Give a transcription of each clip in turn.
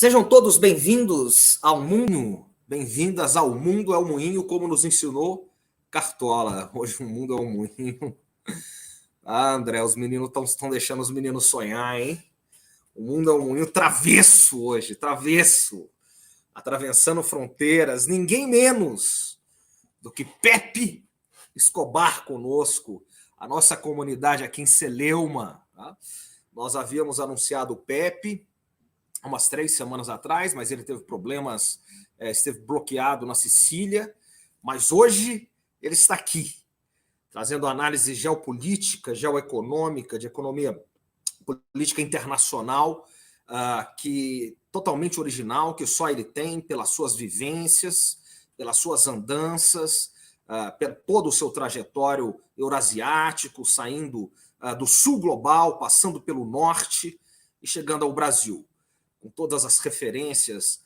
Sejam todos bem-vindos ao Moinho, bem-vindas ao Mundo é o Moinho, como nos ensinou Cartola. Hoje o mundo é o moinho. Ah, André, os meninos estão deixando os meninos sonhar, hein? O mundo é um moinho travesso hoje, travesso, atravessando fronteiras, ninguém menos do que Pepe Escobar conosco, a nossa comunidade aqui em Celeuma. Tá? Nós havíamos anunciado o Pepe há umas 3 semanas atrás, mas ele teve problemas, esteve bloqueado na Sicília, mas hoje ele está aqui, trazendo análise geopolítica, geoeconômica, de economia política internacional, que totalmente original, que só ele tem, pelas suas vivências, pelas suas andanças, por todo o seu trajetório eurasiático, saindo do sul global, passando pelo norte e chegando ao Brasil, com todas as referências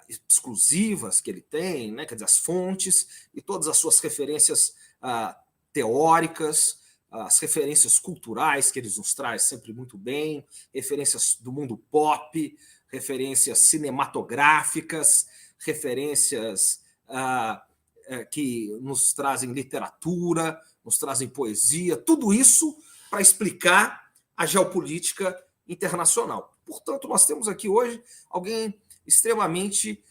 exclusivas que ele tem, né? Quer dizer, as fontes e todas as suas referências teóricas, as referências culturais que ele nos traz sempre muito bem, referências do mundo pop, referências cinematográficas, referências que nos trazem literatura, nos trazem poesia, tudo isso para explicar a geopolítica internacional. Portanto, nós temos aqui hoje alguém extremamente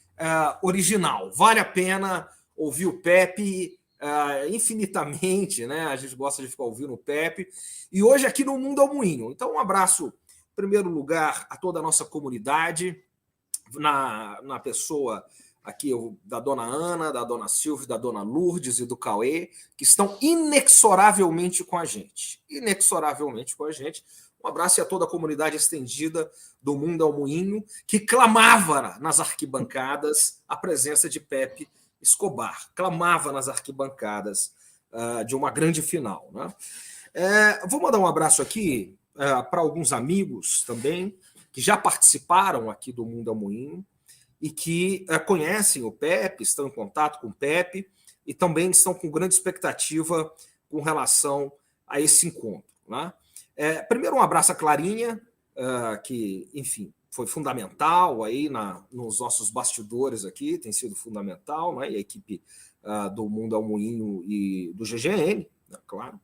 original. Vale a pena ouvir o Pepe infinitamente, né? A gente gosta de ficar ouvindo o Pepe. E hoje aqui no Mundo é o Moinho. Então, um abraço, em primeiro lugar, a toda a nossa comunidade, na pessoa aqui da dona Ana, da dona Silvia, da dona Lourdes e do Cauê, que estão inexoravelmente com a gente. Inexoravelmente com a gente. Um abraço a toda a comunidade estendida do Mundo ao Moinho, que clamava nas arquibancadas a presença de Pepe Escobar, clamava nas arquibancadas de uma grande final. Né? Vou mandar um abraço aqui para alguns amigos também, que já participaram aqui do Mundo ao Moinho e que conhecem o Pepe, estão em contato com o Pepe e também estão com grande expectativa com relação a esse encontro. Né? Primeiro, um abraço a Clarinha, que, enfim, foi fundamental aí nos nossos bastidores aqui, tem sido fundamental, né? E a equipe do Mundo ao Moinho e do GGN, né? Claro.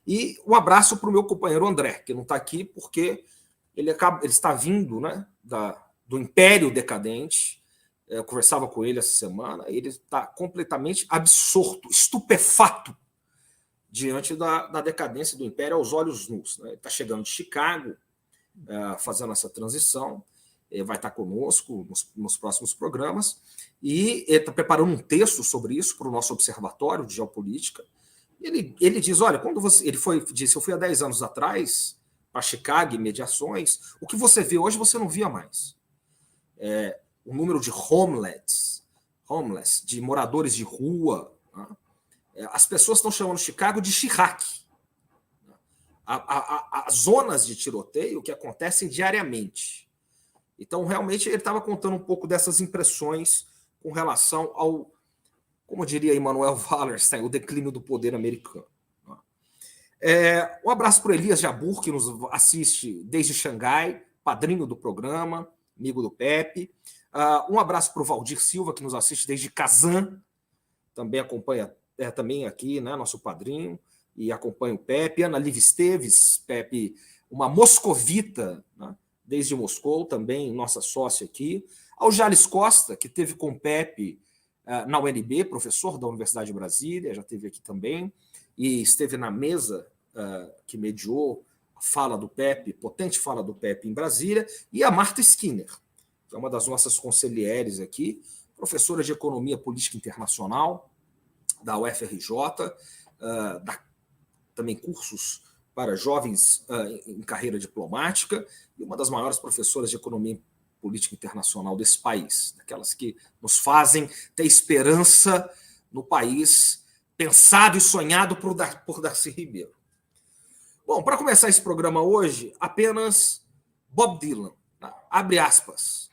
E um abraço para o meu companheiro André, que não está aqui porque ele está vindo, né, do Império Decadente. Eu conversava com ele essa semana, ele está completamente absorto, estupefato, diante da decadência do Império aos olhos nus. Né? Ele está chegando de Chicago, fazendo essa transição, vai estar conosco nos próximos programas, e ele está preparando um texto sobre isso para o nosso observatório de geopolítica. Ele diz, olha, quando você... disse, eu fui há 10 anos atrás para Chicago e mediações, o que você vê hoje você não via mais. O número de homeless, de moradores de rua, né? As pessoas estão chamando Chicago de Chirac. As zonas de tiroteio que acontecem diariamente. Então, realmente, ele estava contando um pouco dessas impressões com relação ao, como diria Immanuel Wallerstein, o declínio do poder americano. Um abraço para o Elias Jabur, que nos assiste desde Xangai, padrinho do programa, amigo do Pepe. Um abraço para o Valdir Silva, que nos assiste desde Kazan, também acompanha também aqui, né, nosso padrinho, e acompanha o Pepe. Ana Liv Esteves, Pepe, uma moscovita, né, desde Moscou, também nossa sócia aqui. Ao Jales Costa, que teve com o Pepe na UNB, professor da Universidade de Brasília, já esteve aqui também, e esteve na mesa que mediou a fala do Pepe, potente fala do Pepe em Brasília, e a Marta Skinner, que é uma das nossas conselheiras aqui, professora de Economia Política Internacional, da UFRJ, dá também cursos para jovens em carreira diplomática, e uma das maiores professoras de Economia Política Internacional desse país, daquelas que nos fazem ter esperança no país pensado e sonhado por Darcy Ribeiro. Bom, para começar esse programa hoje, apenas Bob Dylan, abre aspas.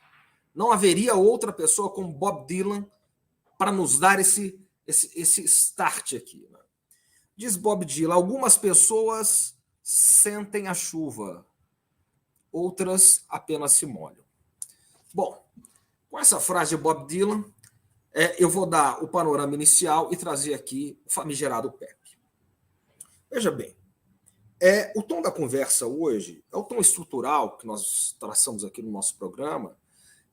Não haveria outra pessoa como Bob Dylan para nos dar esse start aqui. Né? Diz Bob Dylan, algumas pessoas sentem a chuva, outras apenas se molham. Bom, com essa frase de Bob Dylan, eu vou dar o panorama inicial e trazer aqui o famigerado PEP. Veja bem, o tom da conversa hoje é o tom estrutural que nós traçamos aqui no nosso programa,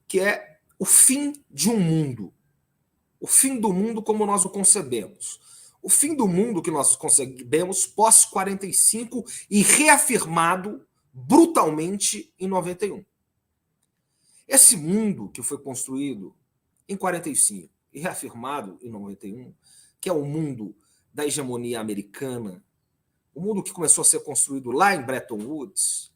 que é o fim de um mundo. O fim do mundo como nós o concebemos. O fim do mundo que nós concebemos pós-45 e reafirmado brutalmente em 91. Esse mundo que foi construído em 45 e reafirmado em 91, que é o mundo da hegemonia americana, o mundo que começou a ser construído lá em Bretton Woods,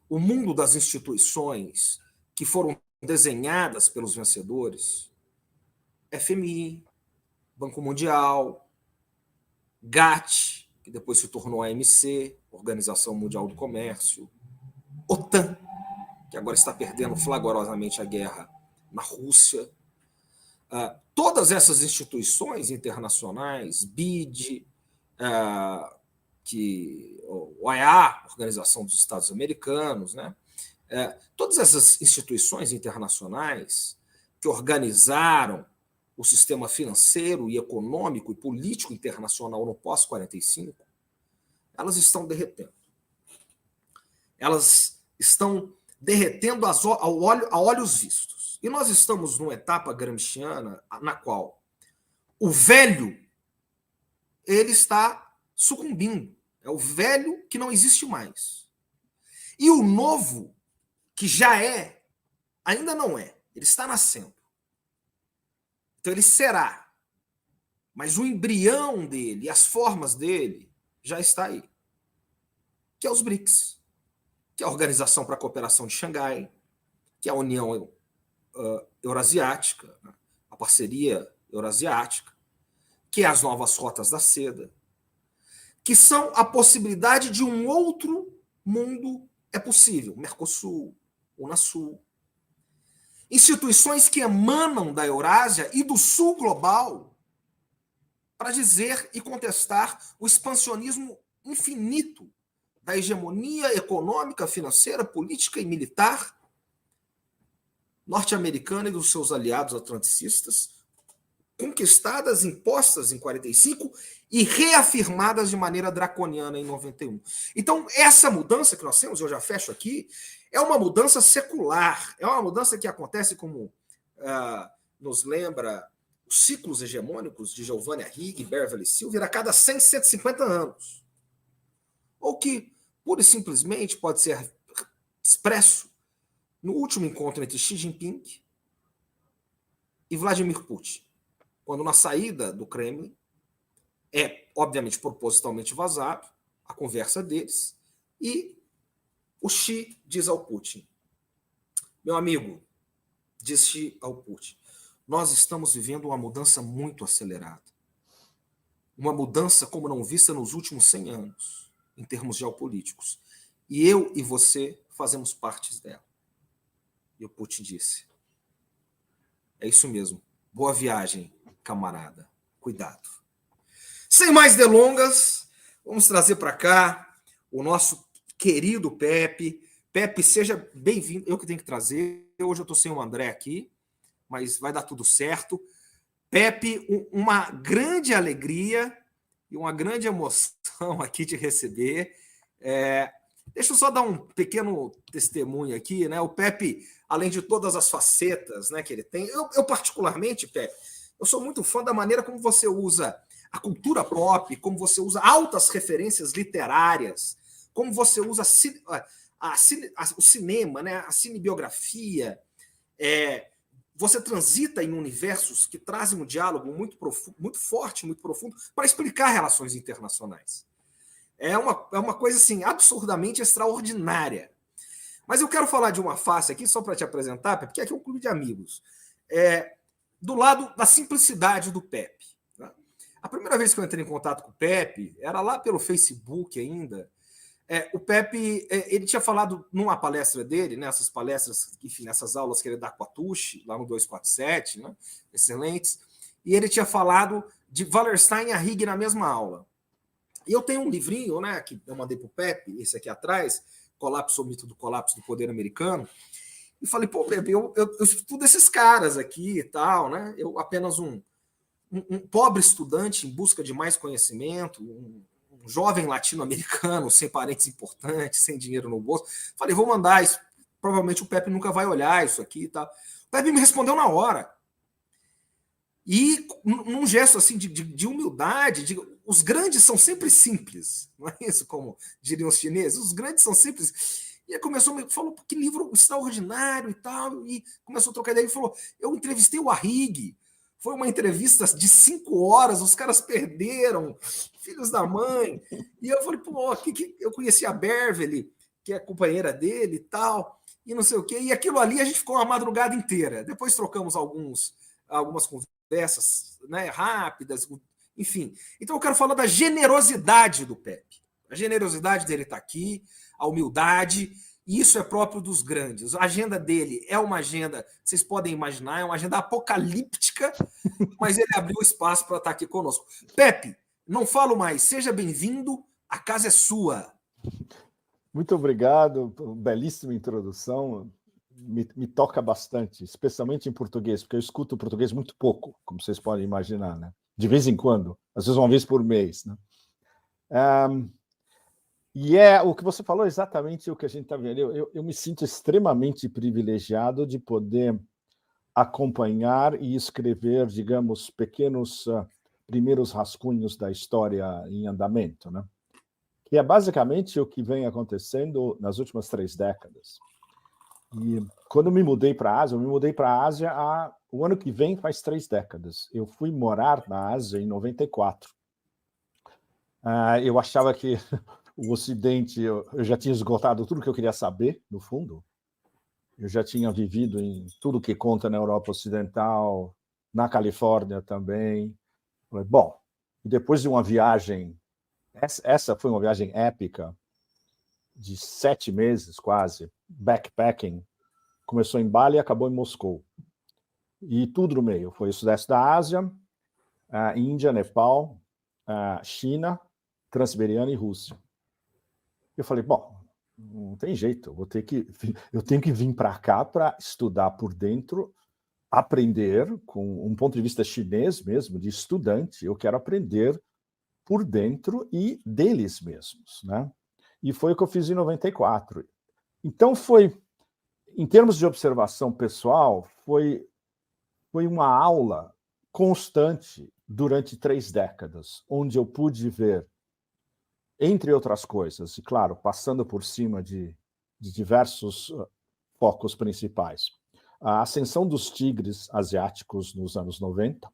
o mundo das instituições que foram desenhadas pelos vencedores, FMI, Banco Mundial, GATT, que depois se tornou a OMC, Organização Mundial do Comércio, OTAN, que agora está perdendo flagrosamente a guerra na Rússia. Todas essas instituições internacionais, BID, o OEA, Organização dos Estados Americanos, né? Todas essas instituições internacionais que organizaram o sistema financeiro e econômico e político internacional no pós-45, elas estão derretendo. Elas estão derretendo a olhos vistos. E nós estamos numa etapa gramsciana na qual o velho ele está sucumbindo. É o velho que não existe mais. E o novo, que já é, ainda não é. Ele está nascendo. Então ele será. Mas o embrião dele, as formas dele, já está aí. Que é os BRICS, que é a Organização para a Cooperação de Xangai, que é a União Eurasiática, a Parceria Eurasiática, que é as novas rotas da seda, que são a possibilidade de um outro mundo é possível. Mercosul, Unasul. Instituições que emanam da Eurásia e do Sul global para dizer e contestar o expansionismo infinito da hegemonia econômica, financeira, política e militar norte-americana e dos seus aliados atlanticistas, conquistadas, impostas em 45 e reafirmadas de maneira draconiana em 91. Então, essa mudança que nós temos, eu já fecho aqui, é uma mudança secular, é uma mudança que acontece como nos lembra os ciclos hegemônicos de Giovanni Arrighi e Beverly Silver a cada 100, 150 anos. Ou que, pura e simplesmente, pode ser expresso no último encontro entre Xi Jinping e Vladimir Putin, quando na saída do Kremlin obviamente, propositalmente vazado a conversa deles, e o Xi diz ao Putin, meu amigo, diz Xi ao Putin, nós estamos vivendo uma mudança muito acelerada, uma mudança como não vista nos últimos 100 anos, em termos geopolíticos, e eu e você fazemos parte dela. E o Putin disse, é isso mesmo, boa viagem, camarada, cuidado. Sem mais delongas, vamos trazer para cá o nosso querido Pepe. Pepe, seja bem-vindo. Eu que tenho que trazer. Hoje eu estou sem o André aqui, mas vai dar tudo certo. Pepe, uma grande alegria e uma grande emoção aqui de receber. Deixa eu só dar um pequeno testemunho aqui, né? O Pepe, além de todas as facetas, né, que ele tem, eu particularmente, Pepe, eu sou muito fã da maneira como você usa a cultura pop, como você usa altas referências literárias, como você usa o cinema, né, a cinebiografia. Você transita em universos que trazem um diálogo muito profundo, muito forte, muito profundo, para explicar relações internacionais. É uma coisa assim, absurdamente extraordinária. Mas eu quero falar de uma face aqui, só para te apresentar, porque aqui é um clube de amigos. Do lado da simplicidade do Pepe. Né? A primeira vez que eu entrei em contato com o Pepe era lá pelo Facebook ainda. O Pepe, ele tinha falado numa palestra dele, nessas palestras, enfim, nessas aulas que ele dá com a Tucci, lá no 247, né? Excelentes, e ele tinha falado de Wallerstein e Arrighi na mesma aula. E eu tenho um livrinho, né, que eu mandei para o Pepe, esse aqui atrás, Colapso ou Mito do Colapso do Poder Americano, e falei, pô, Pepe, eu estudo esses caras aqui e tal, né? Eu apenas um pobre estudante em busca de mais conhecimento, um jovem latino-americano, sem parentes importantes, sem dinheiro no bolso. Falei, vou mandar isso. Provavelmente o Pepe nunca vai olhar isso aqui e tal. O Pepe me respondeu na hora. E num gesto assim de humildade, os grandes são sempre simples, não é isso? Como diriam os chineses, os grandes são simples. E ele falou, que livro extraordinário e tal, e começou a trocar ideia e falou, eu entrevistei o Arrighi, foi uma entrevista de 5 horas, os caras perderam, filhos da mãe. E eu falei, pô, eu conheci a Beverly, que é a companheira dele e tal, e não sei o quê. E aquilo ali a gente ficou uma madrugada inteira. Depois trocamos algumas conversas, né, rápidas, enfim. Então eu quero falar da generosidade do Pepe. A generosidade dele está aqui, a humildade, e isso é próprio dos grandes. A agenda dele é uma agenda, vocês podem imaginar, é uma agenda apocalíptica, mas ele abriu espaço para estar aqui conosco. Pepe, não falo mais, seja bem-vindo, a casa é sua. Muito obrigado, belíssima introdução. Me toca bastante, especialmente em português, porque eu escuto português muito pouco, como vocês podem imaginar, né? De vez em quando, às vezes uma vez por mês, né? E o que você falou é exatamente o que a gente está vendo. Eu me sinto extremamente privilegiado de poder acompanhar e escrever, digamos, pequenos primeiros rascunhos da história em andamento, né? Que é basicamente o que vem acontecendo nas últimas 3 décadas. E quando eu me mudei para a Ásia, o ano que vem faz 3 décadas. Eu fui morar na Ásia em 94. Eu achava que o Ocidente, eu já tinha esgotado tudo que eu queria saber, no fundo. Eu já tinha vivido em tudo que conta na Europa Ocidental, na Califórnia também. Bom, e depois de uma viagem, essa foi uma viagem épica, de 7 meses quase, backpacking, começou em Bali e acabou em Moscou. E tudo no meio, foi o Sudeste da Ásia, Índia, Nepal, China, Transiberiana e Rússia. Eu falei, bom, não tem jeito, eu tenho que vir para cá para estudar por dentro, aprender com um ponto de vista chinês mesmo, de estudante, eu quero aprender por dentro e deles mesmos, né? E foi o que eu fiz em 94. Então em termos de observação pessoal, foi uma aula constante durante 3 décadas, onde eu pude ver, entre outras coisas, e claro, passando por cima de diversos focos principais, a ascensão dos tigres asiáticos nos anos 90.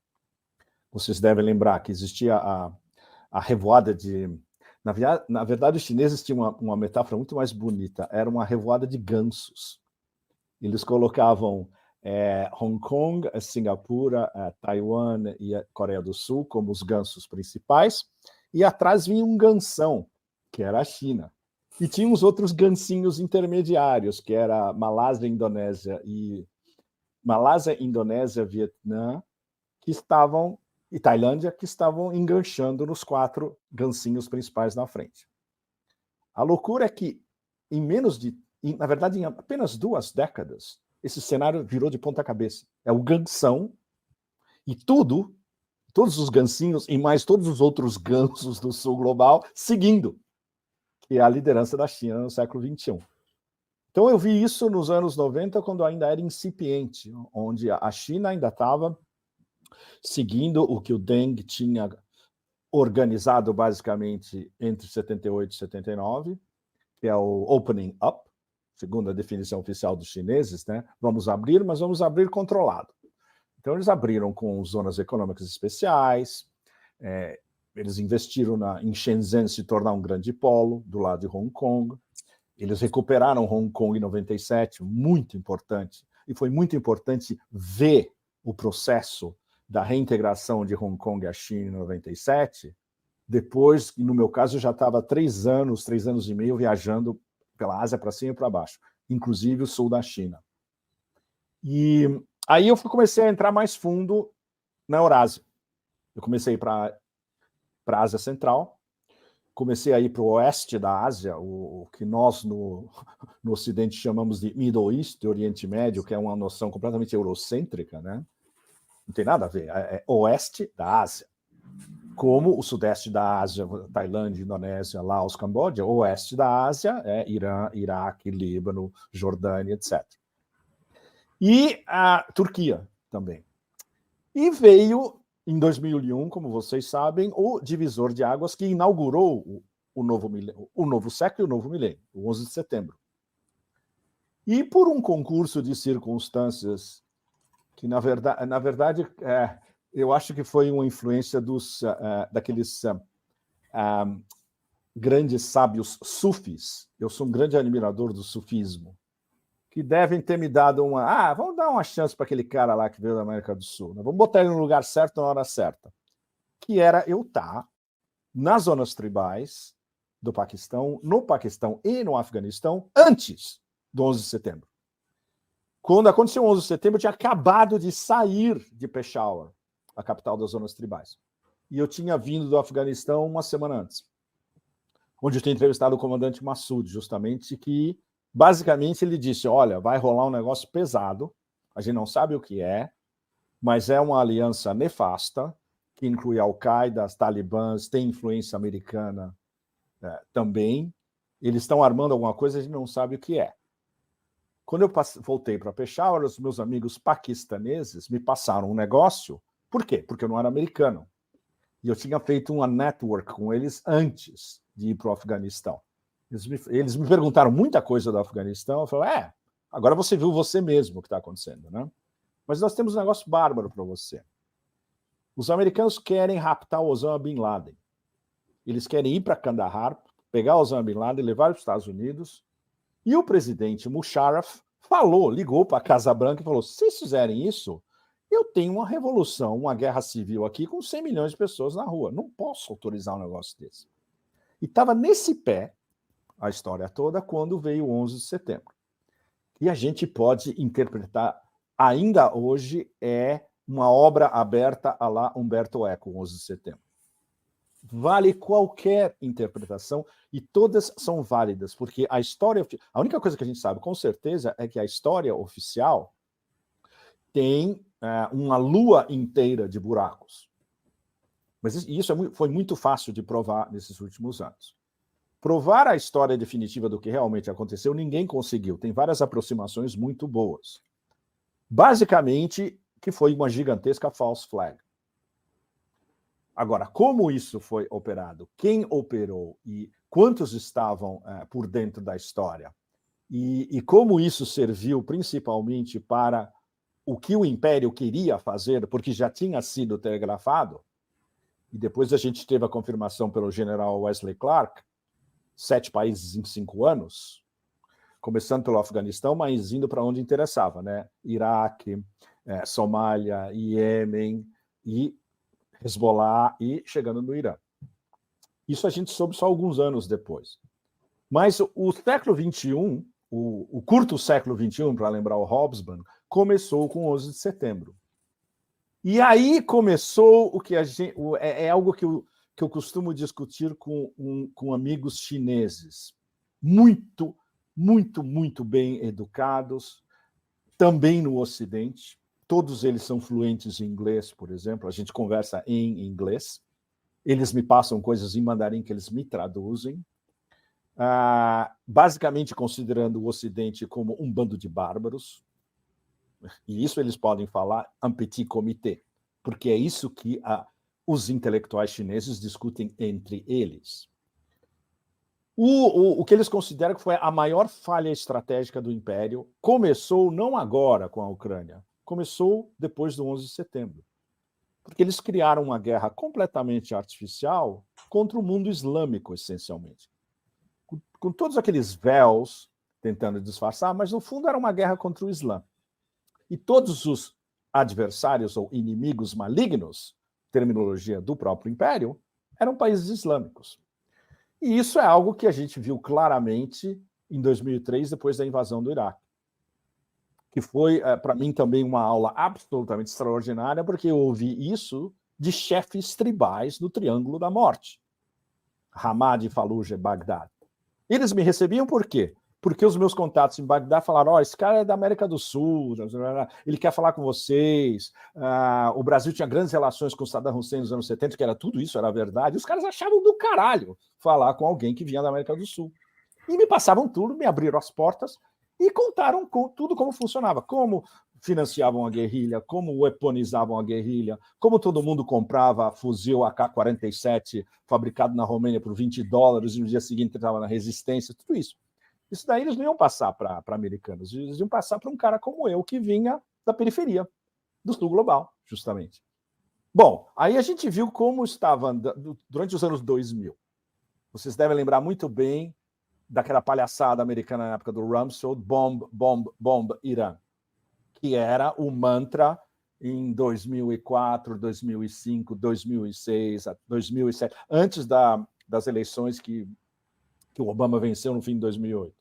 Vocês devem lembrar que existia a revoada de... Na verdade, os chineses tinham uma metáfora muito mais bonita, era uma revoada de gansos. Eles colocavam Hong Kong, Singapura, Taiwan e a Coreia do Sul como os gansos principais, e atrás vinha um gansão, que era a China. E tinha uns outros gansinhos intermediários, que era Malásia, Indonésia, Vietnã, e Tailândia, que estavam enganchando nos 4 gansinhos principais na frente. A loucura é que, na verdade, em apenas 2 décadas, esse cenário virou de ponta cabeça. É o gansão e todos os gansinhos e mais todos os outros gansos do sul global seguindo, que é a liderança da China no século XXI. Então eu vi isso nos anos 90, quando ainda era incipiente, onde a China ainda estava seguindo o que o Deng tinha organizado basicamente entre 78 e 79, que é o opening up, segundo a definição oficial dos chineses, né? Vamos abrir, mas vamos abrir controlado. Então, eles abriram com zonas econômicas especiais, eles investiram em Shenzhen se tornar um grande polo, do lado de Hong Kong. Eles recuperaram Hong Kong em 97, muito importante. E foi muito importante ver o processo da reintegração de Hong Kong à China em 97, depois, no meu caso, eu já estava 3 anos e meio viajando pela Ásia para cima e para baixo, inclusive o sul da China. E aí eu comecei a entrar mais fundo na Eurásia. Eu comecei para a Ásia Central, comecei a ir para o oeste da Ásia, o que nós no Ocidente chamamos de Middle East, de Oriente Médio, que é uma noção completamente eurocêntrica, né? Não tem nada a ver, é oeste da Ásia. Como o sudeste da Ásia, Tailândia, Indonésia, Laos, Camboja, o oeste da Ásia é Irã, Iraque, Líbano, Jordânia, etc. E a Turquia também. E veio, em 2001, como vocês sabem, o divisor de águas que inaugurou o novo século e o novo milênio, o 11 de setembro. E por um concurso de circunstâncias que, na verdade eu acho que foi uma influência daqueles grandes sábios sufis. Eu sou um grande admirador do sufismo, que devem ter me dado vamos dar uma chance para aquele cara lá que veio da América do Sul, né? Vamos botar ele no lugar certo na hora certa, que era eu estar nas zonas tribais do Paquistão, no Paquistão e no Afeganistão, antes do 11 de setembro. Quando aconteceu o 11 de setembro, eu tinha acabado de sair de Peshawar, a capital das zonas tribais. E eu tinha vindo do Afeganistão uma semana antes, onde eu tinha entrevistado o comandante Massoud, justamente, que, basicamente, ele disse, olha, vai rolar um negócio pesado, a gente não sabe o que é, mas é uma aliança nefasta, que inclui Al-Qaeda, os talibãs, tem influência americana também. Eles estão armando alguma coisa, a gente não sabe o que é. Quando eu voltei para Peshawar, os meus amigos paquistaneses me passaram um negócio. Por quê? Porque eu não era americano. E eu tinha feito uma network com eles antes de ir para o Afeganistão. Eles me perguntaram muita coisa do Afeganistão. Eu falei, agora você viu você mesmo o que está acontecendo, né? Mas nós temos um negócio bárbaro para você. Os americanos querem raptar o Osama Bin Laden. Eles querem ir para Kandahar, pegar o Osama Bin Laden, levar para os Estados Unidos. E o presidente Musharraf ligou para a Casa Branca e falou, se vocês fizerem isso, eu tenho uma revolução, uma guerra civil aqui com 100 milhões de pessoas na rua. Não posso autorizar um negócio desse. E estava nesse pé a história toda quando veio o 11 de setembro. E a gente pode interpretar, ainda hoje, uma obra aberta à la Umberto Eco, o 11 de setembro. Vale qualquer interpretação e todas são válidas, porque a única coisa que a gente sabe com certeza é que a história oficial tem uma lua inteira de buracos. Mas isso foi muito fácil de provar nesses últimos anos. Provar a história definitiva do que realmente aconteceu, ninguém conseguiu. Tem várias aproximações muito boas. Basicamente, que foi uma gigantesca false flag. Agora, como isso foi operado, quem operou e quantos estavam por dentro da história, e como isso serviu principalmente para o que o Império queria fazer, porque já tinha sido telegrafado, e depois a gente teve a confirmação pelo general Wesley Clark, 7 países em 5 anos, começando pelo Afeganistão, mas indo para onde interessava, né? Iraque, Somália, Iêmen e Hezbollah e chegando no Irã. Isso a gente soube só alguns anos depois. Mas o século XXI, o curto século XXI, para lembrar o Hobsbawm, começou com 11 de setembro. E aí começou o que é algo que eu costumo discutir com amigos chineses. Muito, muito, muito bem educados, também no Ocidente. Todos eles são fluentes em inglês, por exemplo. A gente conversa em inglês. Eles me passam coisas em mandarim que eles me traduzem. Basicamente considerando o Ocidente como um bando de bárbaros. E isso eles podem falar un petit comité, porque é isso que os intelectuais chineses discutem entre eles. O que eles consideram que foi a maior falha estratégica do Império começou não agora com a Ucrânia, começou depois do 11 de setembro. Porque eles criaram uma guerra completamente artificial contra o mundo islâmico, essencialmente. Com todos aqueles véus tentando disfarçar, mas no fundo era uma guerra contra o Islã. E todos os adversários ou inimigos malignos, terminologia do próprio Império, eram países islâmicos. E isso é algo que a gente viu claramente em 2003, depois da invasão do Iraque. Que foi, para mim, também uma aula absolutamente extraordinária, porque eu ouvi isso de chefes tribais do Triângulo da Morte. Ramadi, Fallujah e Bagdá. Eles me recebiam por quê? Porque os meus contatos em Bagdá falaram, esse cara é da América do Sul, ele quer falar com vocês, o Brasil tinha grandes relações com Saddam Hussein nos anos 70, que era tudo isso, era verdade, os caras achavam do caralho falar com alguém que vinha da América do Sul. E me passavam tudo, me abriram as portas e contaram tudo como funcionava, como financiavam a guerrilha, como weaponizavam a guerrilha, como todo mundo comprava fuzil AK-47 fabricado na Romênia por $20 e no dia seguinte estava na resistência, tudo isso. Isso daí eles não iam passar para americanos, eles iam passar para um cara como eu, que vinha da periferia, do sul global, justamente. Bom, aí a gente viu como estava durante os anos 2000. Vocês devem lembrar muito bem daquela palhaçada americana na época do Rumsfeld, bomb, bomb, bomb, Irã, que era o mantra em 2004, 2005, 2006, 2007, antes das eleições que o Obama venceu no fim de 2008.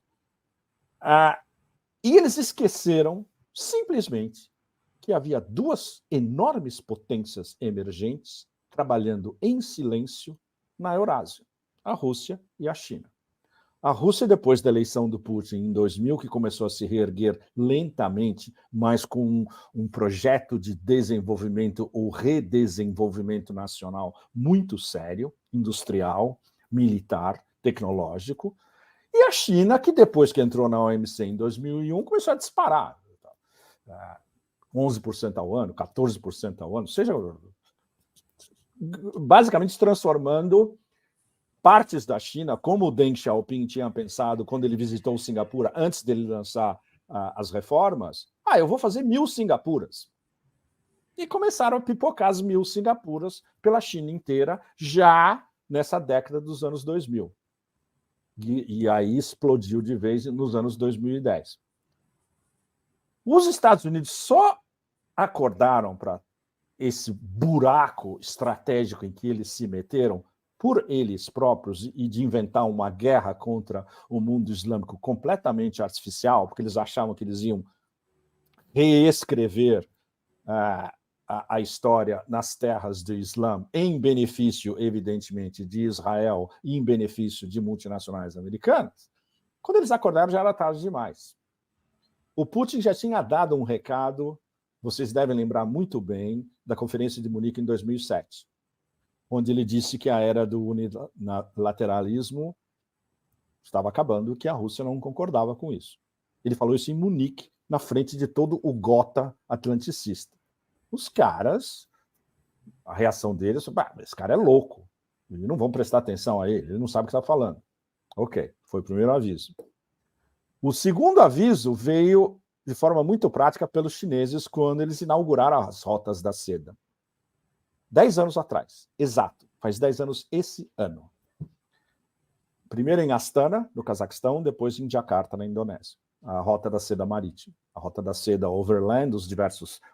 E eles esqueceram, simplesmente, que havia duas enormes potências emergentes trabalhando em silêncio na Eurásia, a Rússia e a China. A Rússia, depois da eleição do Putin em 2000, que começou a se reerguer lentamente, mas com um projeto de desenvolvimento ou redesenvolvimento nacional muito sério, industrial, militar, tecnológico, e a China, que depois que entrou na OMC em 2001, começou a disparar. 11% ao ano, 14% ao ano, seja basicamente transformando partes da China, como o Deng Xiaoping tinha pensado quando ele visitou Singapura, antes dele lançar as reformas, eu vou fazer 1.000 Singapuras. E começaram a pipocar as 1.000 Singapuras pela China inteira, já nessa década dos anos 2000. E aí explodiu de vez nos anos 2010. Os Estados Unidos só acordaram para esse buraco estratégico em que eles se meteram por eles próprios e de inventar uma guerra contra o mundo islâmico completamente artificial, porque eles achavam que eles iam reescrever a história nas terras do Islã, em benefício, evidentemente, de Israel e em benefício de multinacionais americanas. Quando eles acordaram, já era tarde demais. O Putin já tinha dado um recado, vocês devem lembrar muito bem, da Conferência de Munique em 2007, onde ele disse que a era do unilateralismo estava acabando, que a Rússia não concordava com isso. Ele falou isso em Munique, na frente de todo o gota atlanticista. Os caras, a reação deles, esse cara é louco, e não vão prestar atenção a ele não sabe o que está falando. Ok, foi o primeiro aviso. O segundo aviso veio de forma muito prática pelos chineses quando eles inauguraram as rotas da seda. 10 anos atrás, exato, faz 10 anos esse ano. Primeiro em Astana, no Cazaquistão, depois em Jakarta, na Indonésia. A rota da seda marítima, a rota da seda overland, os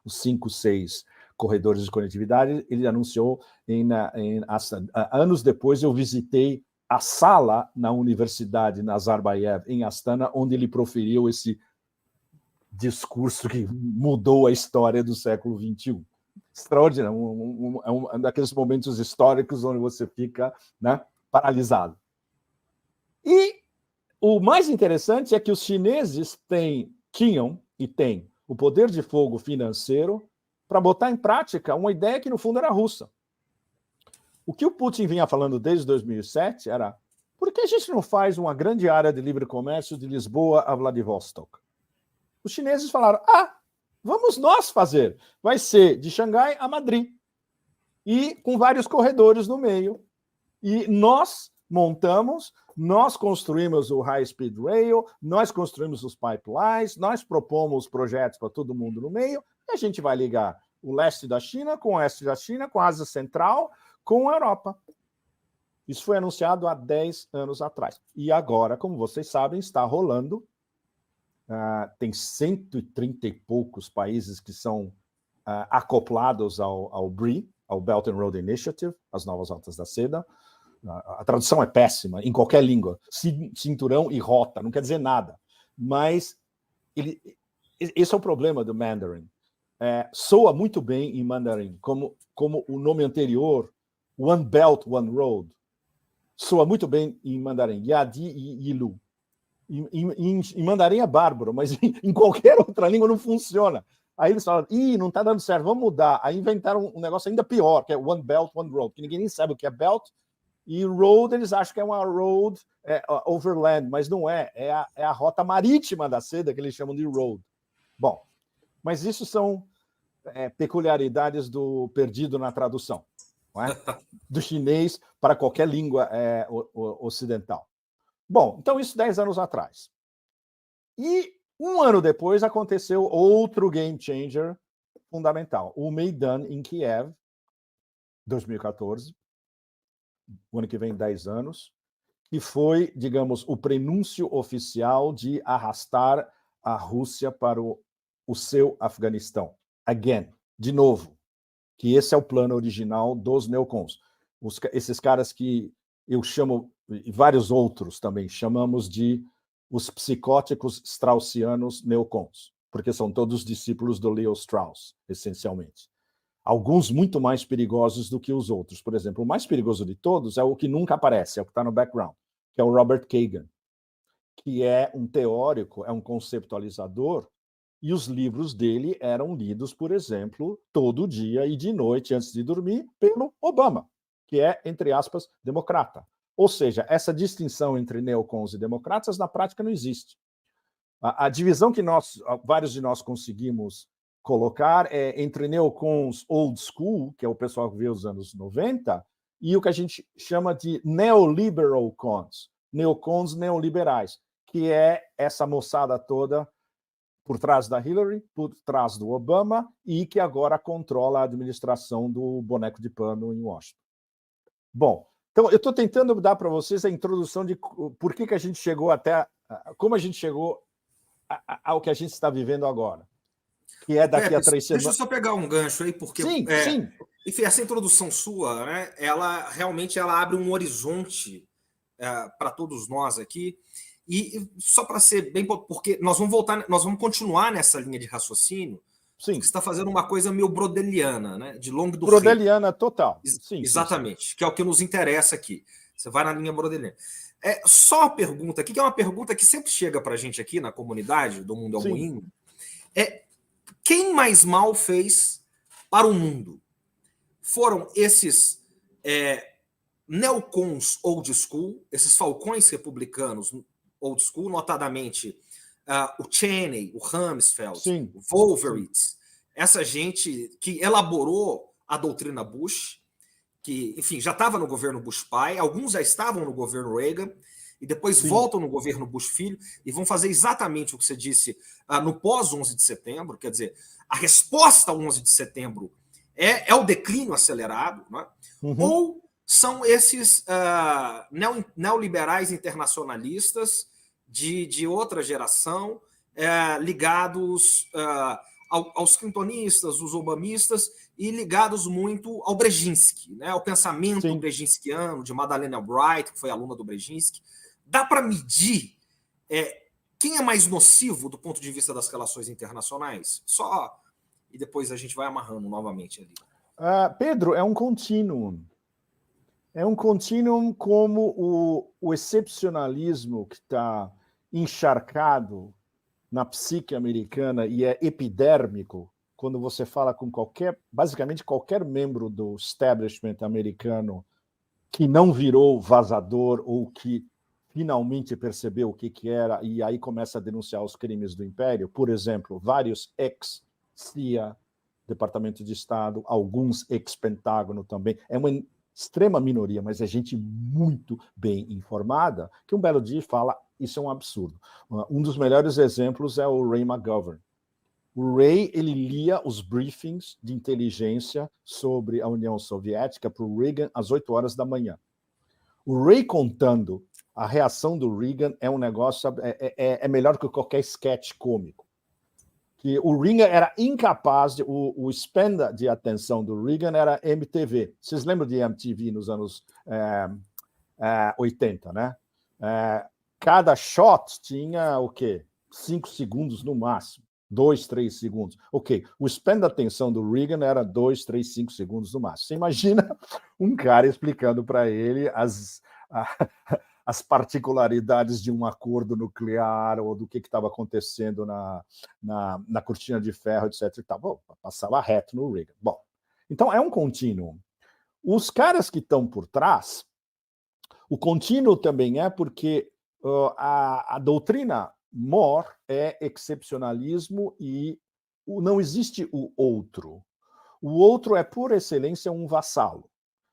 5, 6 corredores de conectividade, ele anunciou em Astana. Anos depois eu visitei a sala na Universidade Nazarbayev, em Astana, onde ele proferiu esse discurso que mudou a história do século XXI. Extraordinário, é um daqueles momentos históricos onde você fica, né, paralisado. E o mais interessante é que os chineses tinham e têm o poder de fogo financeiro para botar em prática uma ideia que, no fundo, era russa. O que o Putin vinha falando desde 2007 era: por que a gente não faz uma grande área de livre comércio de Lisboa a Vladivostok? Os chineses falaram: vamos nós fazer. Vai ser de Xangai a Madrid. E com vários corredores no meio. E nós montamos, nós construímos o High Speed Rail, nós construímos os pipelines, nós propomos projetos para todo mundo no meio, e a gente vai ligar o leste da China com o oeste da China, com a Ásia Central, com a Europa. Isso foi anunciado há 10 anos atrás. E agora, como vocês sabem, está rolando. Tem 130 e poucos países que são acoplados ao BRI, ao Belt and Road Initiative, as novas rotas da seda. A tradução é péssima, em qualquer língua. Cinturão e rota, não quer dizer nada. Mas esse é o problema do Mandarin. Soa muito bem em Mandarim, como o nome anterior, One Belt, One Road. soa muito bem em mandarim. Yadi e Ilu. Em mandarim é bárbaro, mas em qualquer outra língua não funciona. Aí eles falaram, não está dando certo, vamos mudar. Aí inventaram um negócio ainda pior, que é One Belt, One Road, que ninguém nem sabe o que é belt, e road eles acham que é uma road overland, mas não é. É a rota marítima da seda que eles chamam de road. Bom, mas isso são peculiaridades do perdido na tradução, não é? Do chinês para qualquer língua ocidental. Bom, então isso 10 anos atrás. E um ano depois aconteceu outro game changer fundamental, o Maidan em Kiev, 2014, o ano que vem 10 anos, que foi, digamos, o prenúncio oficial de arrastar a Rússia para o seu Afeganistão. Again, de novo, que esse é o plano original dos neocons. Esses caras que eu chamo, e vários outros também, chamamos de os psicóticos straussianos neocons, porque são todos discípulos do Leo Strauss, essencialmente. Alguns muito mais perigosos do que os outros. Por exemplo, o mais perigoso de todos é o que nunca aparece, é o que está no background, que é o Robert Kagan, que é um teórico, é um conceptualizador, e os livros dele eram lidos, por exemplo, todo dia e de noite, antes de dormir, pelo Obama, que é, entre aspas, democrata. Ou seja, essa distinção entre neocons e democratas, na prática, não existe. A divisão que vários de nós conseguimos colocar é entre neocons old school, que é o pessoal que veio dos anos 90, e o que a gente chama de neoliberal cons, neocons neoliberais, que é essa moçada toda por trás da Hillary, por trás do Obama, e que agora controla a administração do boneco de pano em Washington. Bom, então eu estou tentando dar para vocês a introdução de por que a gente chegou como a gente chegou ao que a gente está vivendo agora, que é daqui a 3 semanas. Deixa eu só pegar um gancho aí, porque sim. Enfim, essa introdução sua, né, ela realmente abre um horizonte para todos nós aqui. E só para ser bem, porque nós vamos continuar nessa linha de raciocínio. Sim. Você está fazendo uma coisa meio brodeliana, né? De longo do brodeliana rei. Total. Sim, exatamente, sim. Que é o que nos interessa aqui. Você vai na linha brodeliana. Só a pergunta aqui, que é uma pergunta que sempre chega para a gente aqui na comunidade do Mundo ao Moinho, quem mais mal fez para o mundo? Foram esses neocons old school, esses falcões republicanos old school, notadamente o Cheney, o Rumsfeld, sim, o Wolfowitz, essa gente que elaborou a doutrina Bush, que, enfim, já estava no governo Bush pai, alguns já estavam no governo Reagan, e depois sim, voltam no governo Bush filho, e vão fazer exatamente o que você disse no pós-11 de setembro, quer dizer, a resposta ao 11 de setembro é o declínio acelerado, né? Ou são esses neoliberais internacionalistas de outra geração, ligados aos clintonistas, os obamistas, e ligados muito ao Brzezinski, né? Ao pensamento brzezinskiano, de Madeleine Albright, que foi aluna do Brzezinski. Dá para medir quem é mais nocivo do ponto de vista das relações internacionais? Só, e depois a gente vai amarrando novamente ali. Pedro, é um contínuo. É um contínuo como o excepcionalismo que está encharcado na psique americana e é epidérmico quando você fala com basicamente qualquer membro do establishment americano que não virou vazador ou que finalmente percebeu o que era e aí começa a denunciar os crimes do Império. Por exemplo, vários ex-CIA, Departamento de Estado, alguns ex-Pentágono também. É uma extrema minoria, mas é gente muito bem informada, que um belo dia fala, isso é um absurdo. Um dos melhores exemplos é o Ray McGovern. O Ray, ele lia os briefings de inteligência sobre a União Soviética para o Reagan às 8 horas da manhã. O Ray contando a reação do Reagan é um negócio, é melhor que qualquer sketch cômico. Que o Reagan era incapaz, o span de atenção do Reagan era MTV. Vocês lembram de MTV nos anos 80, né? Cada shot tinha o quê? 5 segundos no máximo. 2, 3 segundos. Ok, o span da atenção do Reagan era 2, 3, 5 segundos no máximo. Você imagina um cara explicando para ele as particularidades de um acordo nuclear ou do que estava acontecendo na cortina de ferro, etc. E tal. Bom, passava reto no Reagan. Bom, então é um contínuo. Os caras que estão por trás, o contínuo também é porque a doutrina Moore é excepcionalismo e não existe o outro. O outro é, por excelência, um vassalo.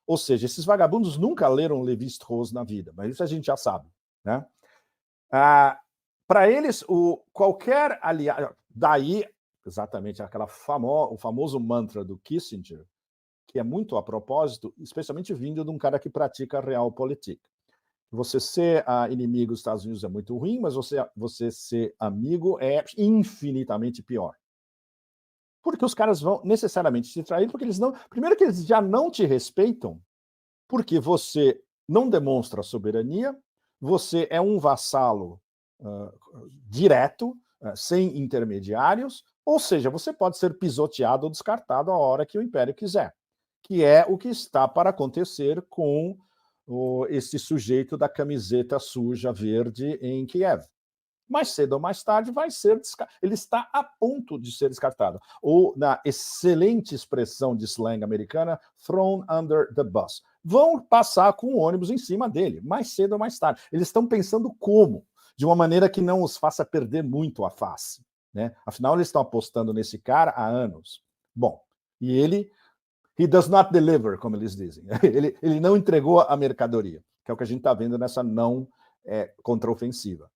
Ou seja, esses vagabundos nunca leram Lévi-Strauss na vida, mas isso a gente já sabe. Né? Para eles, qualquer aliado... Daí, exatamente, o famoso mantra do Kissinger, que é muito a propósito, especialmente vindo de um cara que pratica realpolitik. Você ser inimigo dos Estados Unidos é muito ruim, mas você ser amigo é infinitamente pior. Porque os caras vão necessariamente te trair, porque eles não... Primeiro que eles já não te respeitam, porque você não demonstra soberania, você é um vassalo direto, sem intermediários, ou seja, você pode ser pisoteado ou descartado a hora que o Império quiser, que é o que está para acontecer com esse sujeito da camiseta suja verde em Kiev. Mais cedo ou mais tarde vai ser descartado. Ele está a ponto de ser descartado. Ou, na excelente expressão de slang americana, thrown under the bus. Vão passar com o ônibus em cima dele, mais cedo ou mais tarde. Eles estão pensando como, de uma maneira que não os faça perder muito a face. Né? Afinal, eles estão apostando nesse cara há anos. Bom, e ele... He does not deliver, como eles dizem. Ele não entregou a mercadoria, que é o que a gente está vendo nessa não contraofensiva.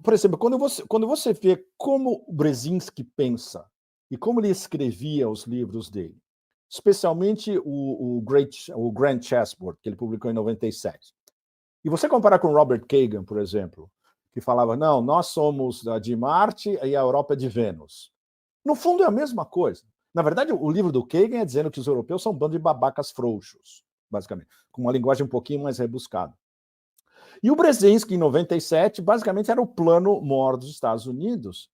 Por exemplo, quando você vê como o Brzezinski pensa e como ele escrevia os livros dele, especialmente o Grand Chessboard, que ele publicou em 97, e você comparar com Robert Kagan, por exemplo, que falava, não, nós somos de Marte e a Europa é de Vênus. No fundo é a mesma coisa. Na verdade, o livro do Kagan é dizendo que os europeus são um bando de babacas frouxos, basicamente, com uma linguagem um pouquinho mais rebuscada. E o Brzezinski, em 97, basicamente era o plano maior dos Estados Unidos,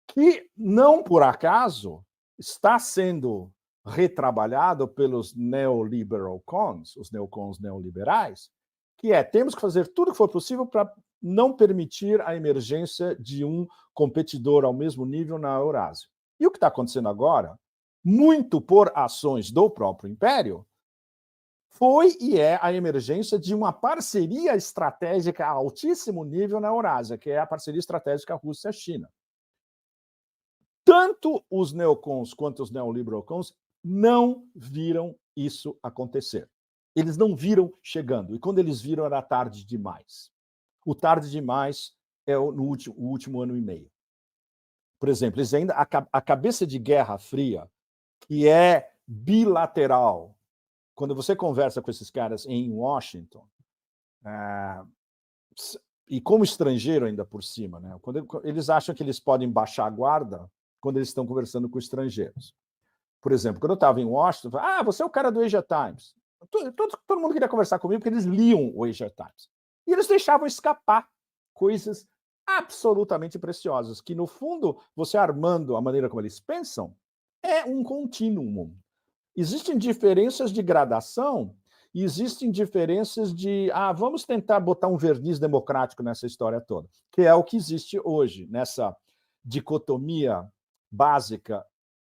que, não por acaso, está sendo retrabalhado pelos neoliberal cons, os neocons neoliberais, que temos que fazer tudo o que for possível para não permitir a emergência de um competidor ao mesmo nível na Eurásia. E o que está acontecendo agora, muito por ações do próprio Império, foi e é a emergência de uma parceria estratégica a altíssimo nível na Eurásia, que é a parceria estratégica Rússia-China. Tanto os neocons quanto os neoliberal cons não viram isso acontecer. Eles não viram chegando. E quando eles viram, era tarde demais. O tarde demais é no último ano e meio. Por exemplo, eles ainda a cabeça de Guerra Fria, que é bilateral, quando você conversa com esses caras em Washington, e como estrangeiro ainda por cima, né? Quando eles acham que eles podem baixar a guarda quando eles estão conversando com estrangeiros. Por exemplo, quando eu estava em Washington, você é o cara do Asia Times. Todo mundo queria conversar comigo porque eles liam o Asia Times. E eles deixavam escapar coisas absolutamente preciosas, que, no fundo, você armando a maneira como eles pensam, é um contínuo. Existem diferenças de gradação, e existem diferenças de, vamos tentar botar um verniz democrático nessa história toda, que é o que existe hoje, nessa dicotomia básica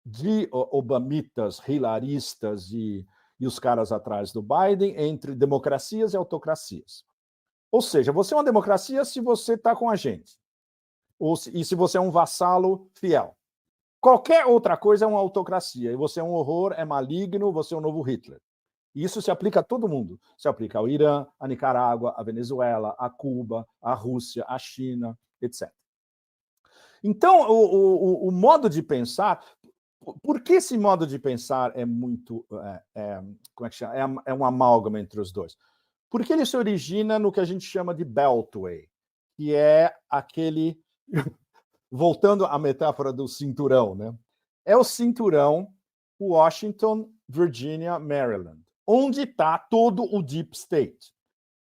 de obamitas, hilaristas e os caras atrás do Biden, entre democracias e autocracias. Ou seja, você é uma democracia se você está com a gente, e se você é um vassalo fiel. Qualquer outra coisa é uma autocracia, e você é um horror, é maligno, você é um novo Hitler. E isso se aplica a todo mundo. Se aplica ao Irã, à Nicarágua, à Venezuela, a Cuba, à Rússia, à China, etc. Então, o modo de pensar... Por que esse modo de pensar é muito... como é que chama? É um amálgama entre os dois. Porque ele se origina no que a gente chama de Beltway, que é aquele... Voltando à metáfora do cinturão, né? É o cinturão Washington, Virginia, Maryland, onde está todo o Deep State.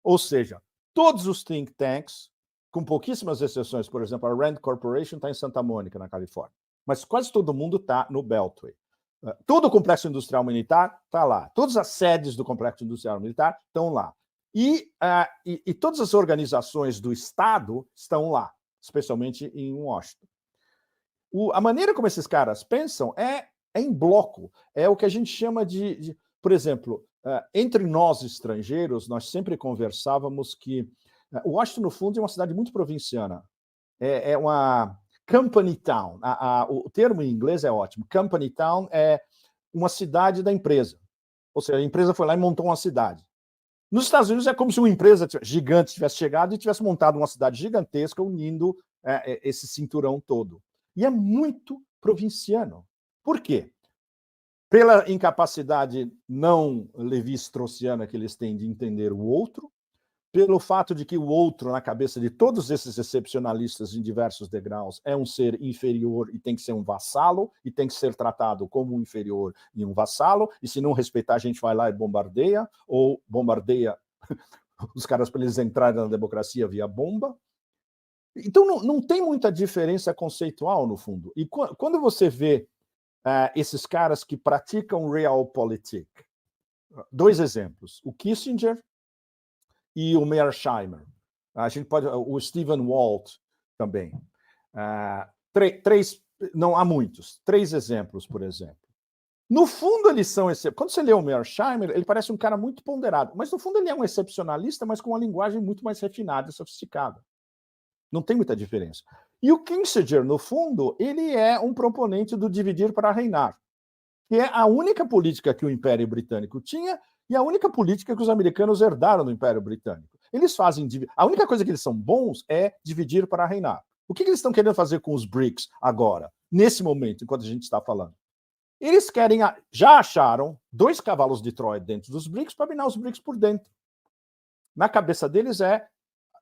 Ou seja, todos os think tanks, com pouquíssimas exceções, por exemplo, a Rand Corporation está em Santa Mônica, na Califórnia, mas quase todo mundo está no Beltway. Todo o complexo industrial militar está lá. Todas as sedes do complexo industrial militar estão lá. E todas as organizações do Estado estão lá, especialmente em Washington. A maneira como esses caras pensam é em bloco. É o que a gente chama de por exemplo, entre nós estrangeiros, nós sempre conversávamos que Washington, no fundo, é uma cidade muito provinciana. É uma company town. O termo em inglês é ótimo. Company town é uma cidade da empresa. Ou seja, a empresa foi lá e montou uma cidade. Nos Estados Unidos é como se uma empresa gigante tivesse chegado e tivesse montado uma cidade gigantesca unindo esse cinturão todo. E é muito provinciano. Por quê? Pela incapacidade não levi-straussiana que eles têm de entender o outro, pelo fato de que o outro, na cabeça de todos esses excepcionalistas em diversos degraus, é um ser inferior e tem que ser um vassalo, e tem que ser tratado como um inferior e um vassalo, e se não respeitar, a gente vai lá e bombardeia, ou bombardeia os caras para eles entrarem na democracia via bomba. Então, não tem muita diferença conceitual, no fundo. E quando você vê esses caras que praticam realpolitik, dois exemplos, o Kissinger e o Mearsheimer. A gente pode, o Stephen Walt também. Não há muitos. 3 exemplos, por exemplo. No fundo, eles são... Quando você lê o Mearsheimer, ele parece um cara muito ponderado, mas no fundo ele é um excepcionalista, mas com uma linguagem muito mais refinada e sofisticada. Não tem muita diferença. E o Kissinger, no fundo, ele é um proponente do dividir para reinar, que é a única política que o Império Britânico tinha e a única política que os americanos herdaram do Império Britânico. Eles fazem... A única coisa que eles são bons é dividir para reinar. O que eles estão querendo fazer com os BRICS agora, nesse momento, enquanto a gente está falando? Eles querem... Já acharam 2 cavalos de Troia dentro dos BRICS para minar os BRICS por dentro. Na cabeça deles é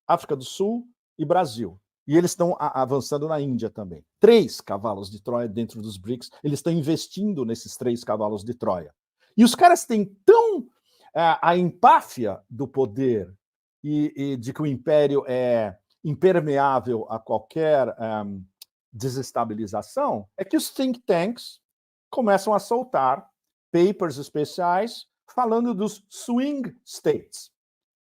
África do Sul e Brasil. E eles estão avançando na Índia também. 3 cavalos de Troia dentro dos BRICS. Eles estão investindo nesses 3 cavalos de Troia. E os caras têm tão a empáfia do poder e de que o império é impermeável a qualquer desestabilização, é que os think tanks começam a soltar papers especiais falando dos swing states.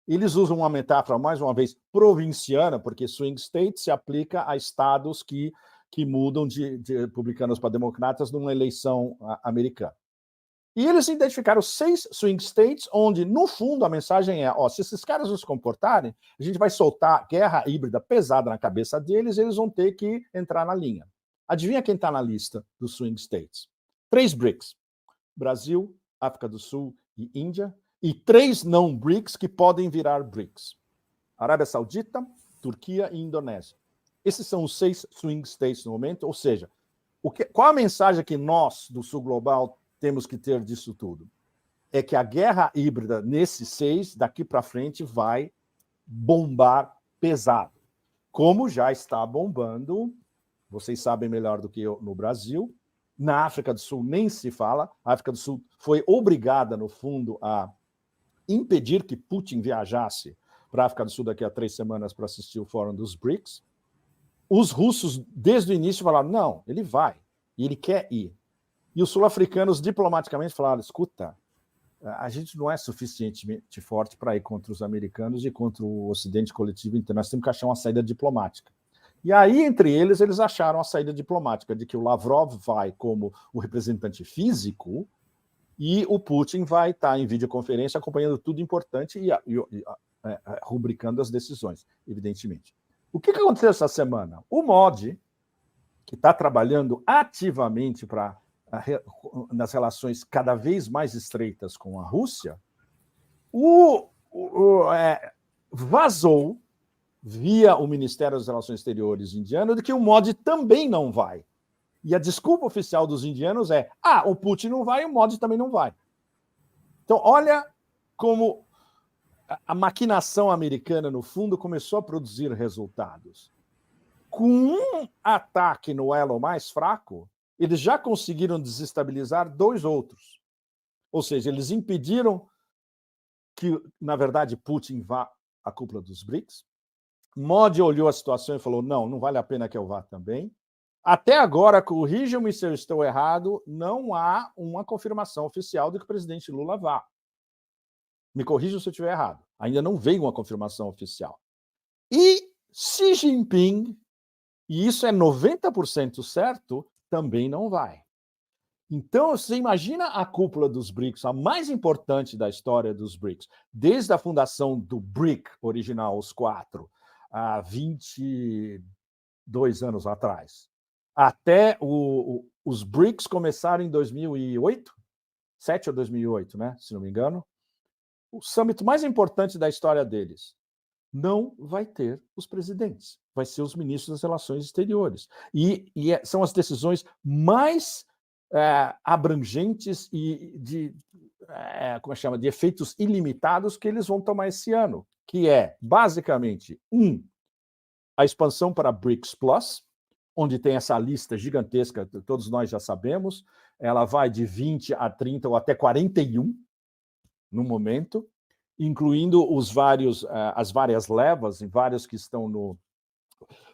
Eles usam uma metáfora, mais uma vez, provinciana, porque swing state se aplica a estados que mudam de republicanos para democratas numa eleição americana. E eles identificaram 6 swing states, onde, no fundo, a mensagem é, se esses caras não se comportarem, a gente vai soltar guerra híbrida pesada na cabeça deles, e eles vão ter que entrar na linha. Adivinha quem está na lista dos swing states? 3 BRICS. Brasil, África do Sul e Índia. E 3 não BRICS que podem virar BRICS. Arábia Saudita, Turquia e Indonésia. Esses são os 6 swing states no momento, ou seja, qual a mensagem que nós, do Sul Global, temos que ter disso tudo? É que a guerra híbrida nesses 6, daqui para frente, vai bombar pesado. Como já está bombando, vocês sabem melhor do que eu, no Brasil. Na África do Sul nem se fala. A África do Sul foi obrigada, no fundo, a impedir que Putin viajasse para a África do Sul daqui a 3 semanas para assistir o Fórum dos BRICS. Os russos, desde o início, falaram, não, ele vai, e ele quer ir. E os sul-africanos, diplomaticamente, falaram, escuta, a gente não é suficientemente forte para ir contra os americanos e contra o Ocidente coletivo inteiro, nós temos que achar uma saída diplomática. E aí, entre eles, eles acharam a saída diplomática, de que o Lavrov vai como o representante físico e o Putin vai estar em videoconferência acompanhando tudo importante e rubricando as decisões, evidentemente. O que aconteceu essa semana? O Modi, que está trabalhando ativamente nas relações cada vez mais estreitas com a Rússia, vazou via o Ministério das Relações Exteriores indiano de que o Modi também não vai. E a desculpa oficial dos indianos é o Putin não vai e o Modi também não vai. Então, olha como a maquinação americana, no fundo, começou a produzir resultados. Com um ataque no elo mais fraco, eles já conseguiram desestabilizar 2 outros. Ou seja, eles impediram que, na verdade, Putin vá à cúpula dos BRICS. Modi olhou a situação e falou, não vale a pena que eu vá também. Até agora, corrijam-me se eu estou errado, não há uma confirmação oficial de que o presidente Lula vá. Me corrijam se eu estiver errado. Ainda não veio uma confirmação oficial. E Xi Jinping, e isso é 90% certo, também não vai. Então, você imagina a cúpula dos BRICS, a mais importante da história dos BRICS, desde a fundação do BRIC original, os 4, há 22 anos atrás, até os BRICS começaram em 2008, 7 ou 2008, né, se não me engano, o summit mais importante da história deles. Não vai ter os presidentes, vai ser os ministros das relações exteriores. São as decisões mais abrangentes e de efeitos ilimitados que eles vão tomar esse ano, que é, basicamente, a expansão para BRICS Plus, onde tem essa lista gigantesca, todos nós já sabemos, ela vai de 20 a 30 ou até 41 no momento, incluindo as várias levas, e vários que estão no...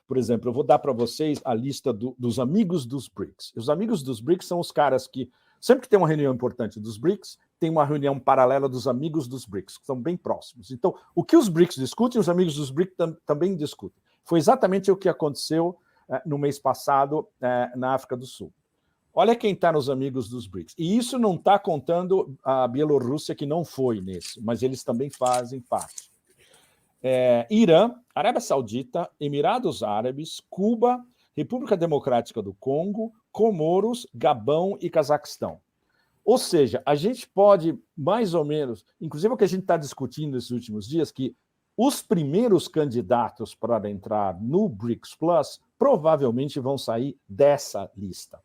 Por exemplo, eu vou dar para vocês a lista dos amigos dos BRICS. Os amigos dos BRICS são os caras que, sempre que tem uma reunião importante dos BRICS, tem uma reunião paralela dos amigos dos BRICS, que são bem próximos. Então, o que os BRICS discutem, os amigos dos BRICS também discutem. Foi exatamente o que aconteceu no mês passado na África do Sul. Olha quem está nos amigos dos BRICS. E isso não está contando a Bielorrússia, que não foi nesse, mas eles também fazem parte. Irã, Arábia Saudita, Emirados Árabes, Cuba, República Democrática do Congo, Comoros, Gabão e Cazaquistão. Ou seja, a gente pode, mais ou menos, inclusive o que a gente está discutindo nesses últimos dias, que os primeiros candidatos para entrar no BRICS Plus provavelmente vão sair dessa lista.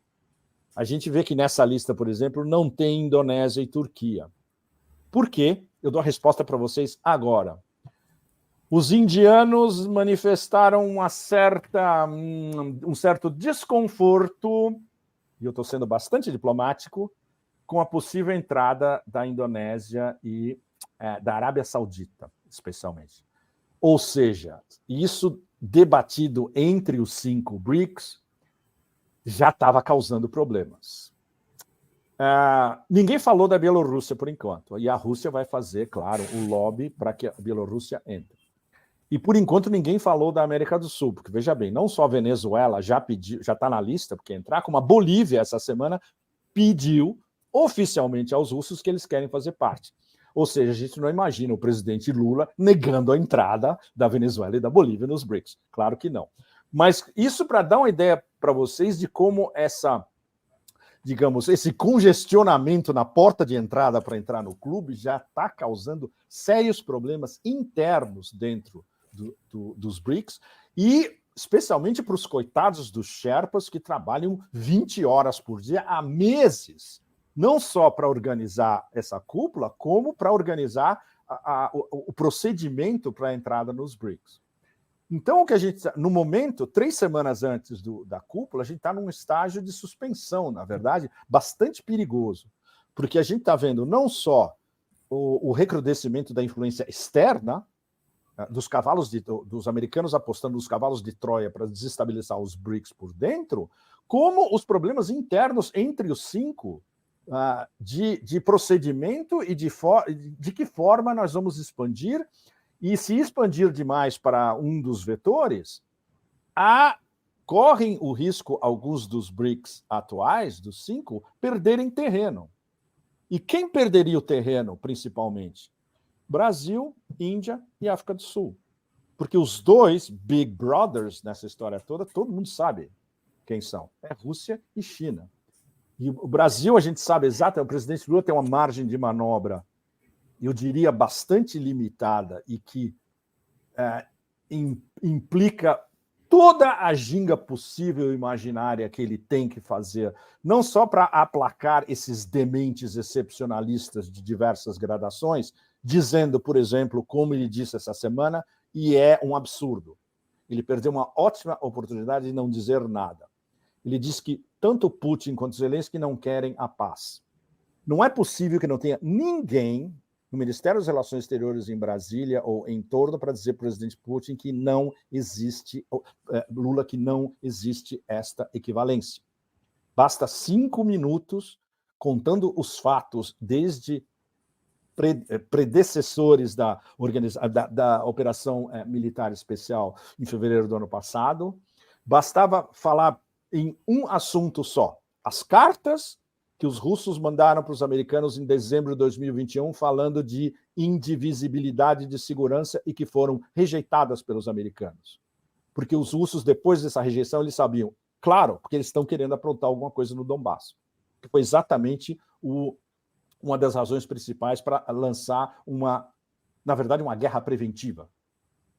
A gente vê que nessa lista, por exemplo, não tem Indonésia e Turquia. Por quê? Eu dou a resposta para vocês agora. Os indianos manifestaram um certo desconforto, e eu estou sendo bastante diplomático, com a possível entrada da Indonésia e da Arábia Saudita, especialmente. Ou seja, isso debatido entre os 5 BRICS já estava causando problemas. Ninguém falou da Bielorrússia por enquanto, e a Rússia vai fazer, claro, o lobby para que a Bielorrússia entre. E, por enquanto, ninguém falou da América do Sul, porque, veja bem, não só a Venezuela já está na lista, porque entrar, como a Bolívia, essa semana, pediu oficialmente aos russos que eles querem fazer parte. Ou seja, a gente não imagina o presidente Lula negando a entrada da Venezuela e da Bolívia nos BRICS. Claro que não. Mas isso para dar uma ideia para vocês de como esse congestionamento na porta de entrada para entrar no clube já está causando sérios problemas internos dentro dos BRICS, e especialmente para os coitados dos Sherpas que trabalham 20 horas por dia há meses, não só para organizar essa cúpula, como para organizar o procedimento para a entrada nos BRICS. Então, o que a gente, no momento, 3 semanas antes da cúpula, a gente está num estágio de suspensão, na verdade, bastante perigoso, porque a gente está vendo não só o recrudescimento da influência externa, dos americanos apostando nos cavalos de Troia para desestabilizar os BRICS por dentro, como os problemas internos entre os 5 de procedimento e de que forma nós vamos expandir. E se expandir demais para um dos vetores, correm o risco alguns dos BRICS atuais, dos 5, perderem terreno. E quem perderia o terreno, principalmente? Brasil, Índia e África do Sul. Porque os 2 Big Brothers nessa história toda, todo mundo sabe quem são. É Rússia e China. E o Brasil, a gente sabe exatamente, o presidente Lula tem uma margem de manobra, eu diria, bastante limitada, e que implica toda a ginga possível e imaginária que ele tem que fazer, não só para aplacar esses dementes excepcionalistas de diversas gradações, dizendo, por exemplo, como ele disse essa semana, e é um absurdo. Ele perdeu uma ótima oportunidade de não dizer nada. Ele disse que tanto Putin quanto Zelensky não querem a paz. Não é possível que não tenha ninguém no Ministério das Relações Exteriores em Brasília ou em torno para dizer para o presidente Putin que não existe, Lula, que não existe esta equivalência. Basta 5 minutos contando os fatos desde predecessores da Operação Militar Especial em fevereiro do ano passado. Bastava falar em um assunto só, as cartas que os russos mandaram para os americanos em dezembro de 2021, falando de indivisibilidade de segurança e que foram rejeitadas pelos americanos. Porque os russos, depois dessa rejeição, eles sabiam, claro, porque eles estão querendo aprontar alguma coisa no Donbass. Que foi exatamente uma das razões principais para lançar na verdade, uma guerra preventiva.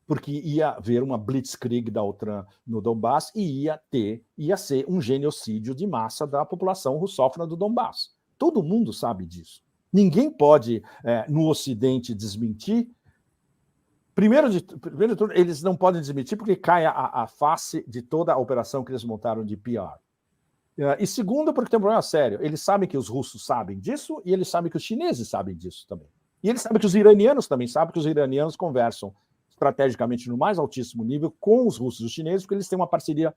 Porque ia haver uma blitzkrieg da OTAN no Donbass e ia ser um genocídio de massa da população russófona do Donbass. Todo mundo sabe disso. Ninguém pode, no Ocidente, desmentir. Primeiro de tudo, eles não podem desmentir porque cai a face de toda a operação que eles montaram de PR. E segundo, porque tem um problema sério. Eles sabem que os russos sabem disso e eles sabem que os chineses sabem disso também. E eles sabem que os iranianos também sabem que os iranianos conversam estrategicamente no mais altíssimo nível com os russos e os chineses, porque eles têm uma parceria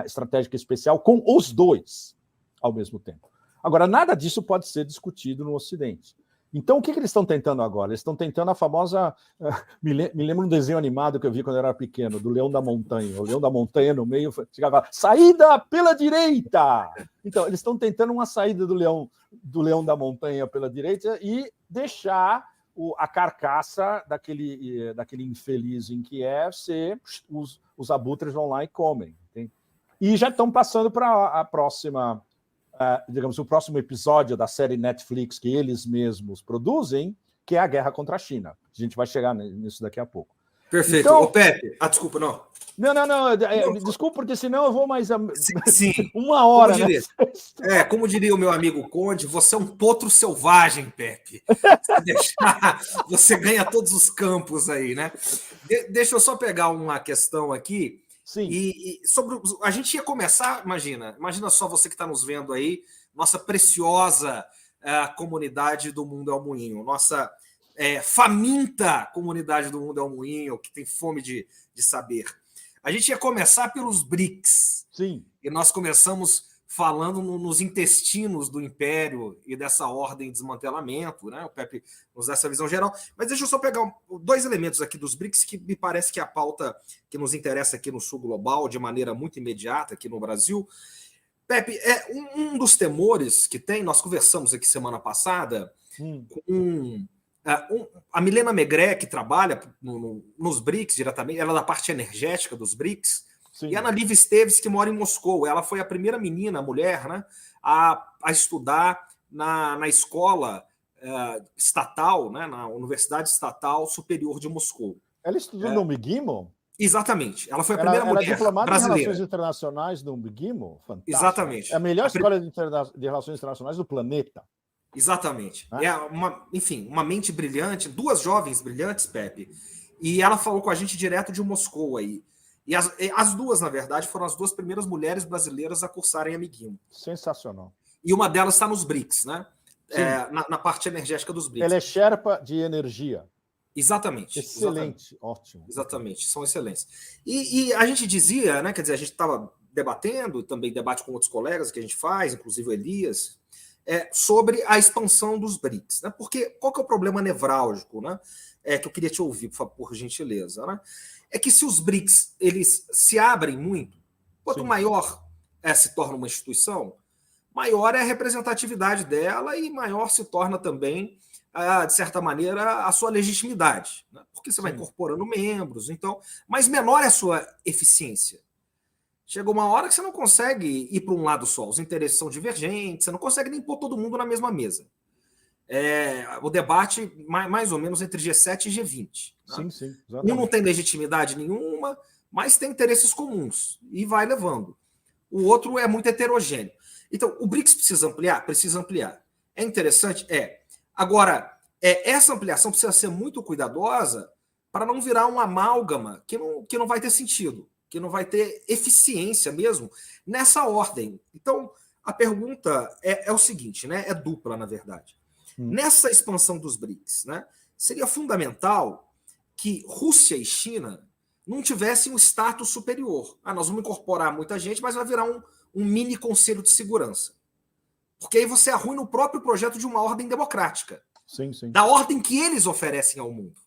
estratégica especial com os dois ao mesmo tempo. Agora, nada disso pode ser discutido no Ocidente. Então, o que eles estão tentando agora? Eles estão tentando a famosa... Me lembro um desenho animado que eu vi quando eu era pequeno, do Leão da Montanha. O Leão da Montanha no meio ficava, saída pela direita! Então, eles estão tentando uma saída do Leão da Montanha pela direita e deixar a carcaça daquele infeliz em Kiev ser os abutres vão lá e comem. Entende? E já estão passando para a próxima... digamos, o próximo episódio da série Netflix que eles mesmos produzem, que é a guerra contra a China. A gente vai chegar nisso daqui a pouco. Perfeito. Então... Ô, Pepe, desculpa, não. Não, desculpa, porque senão eu vou mais sim. uma hora. Como diria o meu amigo Conde, você é um potro selvagem, Pepe. Você ganha todos os campos aí, né? Deixa eu só pegar uma questão aqui. Sim. E sobre a gente ia começar, imagina só você que está nos vendo aí, nossa preciosa comunidade do Mundo é o Moinho, nossa faminta comunidade do Mundo é o Moinho, que tem fome de saber. A gente ia começar pelos BRICS. Sim. E nós começamos falando nos intestinos do Império e dessa ordem de desmantelamento, né? O Pepe nos dá essa visão geral. Mas deixa eu só pegar 2 elementos aqui dos BRICS que me parece que é a pauta que nos interessa aqui no Sul Global, de maneira muito imediata aqui no Brasil. Pepe, um dos temores que tem, nós conversamos aqui semana passada com a Milena Megre, que trabalha nos BRICS diretamente, ela é da parte energética dos BRICS, sim. E a Ana Lívia Esteves, que mora em Moscou. Ela foi a primeira menina, a mulher, né, a estudar na escola estatal, né, na Universidade Estatal Superior de Moscou. Ela estudou no McGill? Exatamente. Ela foi a primeira mulher brasileira. Ela é diplomada em Relações Internacionais no McGill? Fantástico. Exatamente. É a melhor escola de Relações Internacionais do planeta. Exatamente. Uma mente brilhante, 2 jovens brilhantes, Pepe, e ela falou com a gente direto de Moscou aí. E as 2, na verdade, foram as 2 primeiras mulheres brasileiras a cursarem a McGill. Sensacional. E uma delas está nos BRICS, né? Na parte energética dos BRICS. Ela é Sherpa de energia. Exatamente. Excelente, ótimo. Exatamente, são excelentes. E a gente dizia, né? Quer dizer, a gente estava debatendo, também debate com outros colegas que a gente faz, inclusive o Elias, sobre a expansão dos BRICS, né? Porque qual que é o problema nevrálgico, né? Que eu queria te ouvir, por gentileza, né? É que se os BRICS eles se abrem muito, quanto maior se torna uma instituição, maior é a representatividade dela e maior se torna também, de certa maneira, a sua legitimidade, né? Porque você vai incorporando membros, então, mas menor é a sua eficiência. Chega uma hora que você não consegue ir para um lado só, os interesses são divergentes, você não consegue nem pôr todo mundo na mesma mesa. O debate mais ou menos entre G7 e G20. Né? Sim, um não tem legitimidade nenhuma, mas tem interesses comuns e vai levando. O outro é muito heterogêneo. Então, o BRICS precisa ampliar? Precisa ampliar. É interessante? Agora, essa ampliação precisa ser muito cuidadosa para não virar um amálgama que não vai ter sentido, que não vai ter eficiência mesmo nessa ordem. Então, a pergunta é o seguinte, né? É dupla, na verdade. Nessa expansão dos BRICS, né, seria fundamental que Rússia e China não tivessem um status superior. Nós vamos incorporar muita gente, mas vai virar um mini conselho de segurança. Porque aí você arruina o próprio projeto de uma ordem democrática. Sim, sim. Da ordem que eles oferecem ao mundo.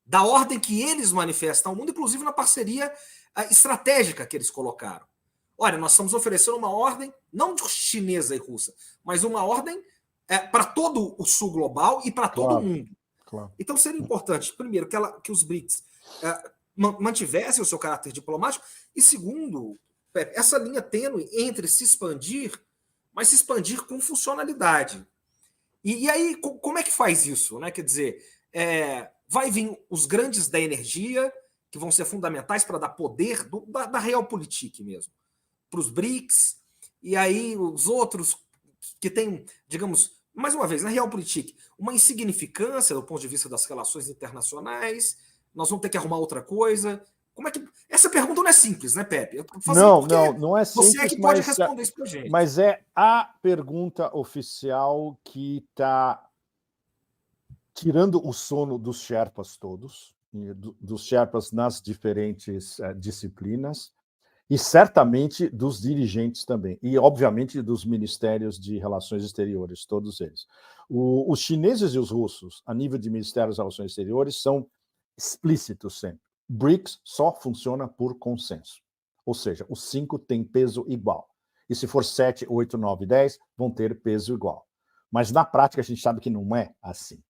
Da ordem que eles manifestam ao mundo, inclusive na parceria estratégica que eles colocaram. Olha, nós estamos oferecendo uma ordem, não chinesa e russa, mas uma ordem para todo o sul global e para todo o mundo. Claro. Então seria importante, primeiro, que os BRICS mantivessem o seu caráter diplomático, e segundo, Pepe, essa linha tênue entre se expandir, mas se expandir com funcionalidade. E aí, como é que faz isso? Né? Quer dizer, vai vir os grandes da energia, que vão ser fundamentais para dar poder da realpolitik mesmo, para os BRICS, e aí os outros que têm, digamos, mais uma vez, na realpolitik, uma insignificância do ponto de vista das relações internacionais, nós vamos ter que arrumar outra coisa. Como é que... Essa pergunta não é simples, né, Pepe? Não é simples. Você é que pode responder isso para a gente. Mas é a pergunta oficial que está tirando o sono dos Sherpas todos, dos Sherpas nas diferentes disciplinas, e certamente dos dirigentes também, e obviamente dos ministérios de relações exteriores, todos eles. Os chineses e os russos, a nível de ministérios de relações exteriores, são explícitos sempre. BRICS só funciona por consenso. Ou seja, os 5 têm peso igual. E se for 7, 8, 9, 10, vão ter peso igual. Mas na prática a gente sabe que não é assim.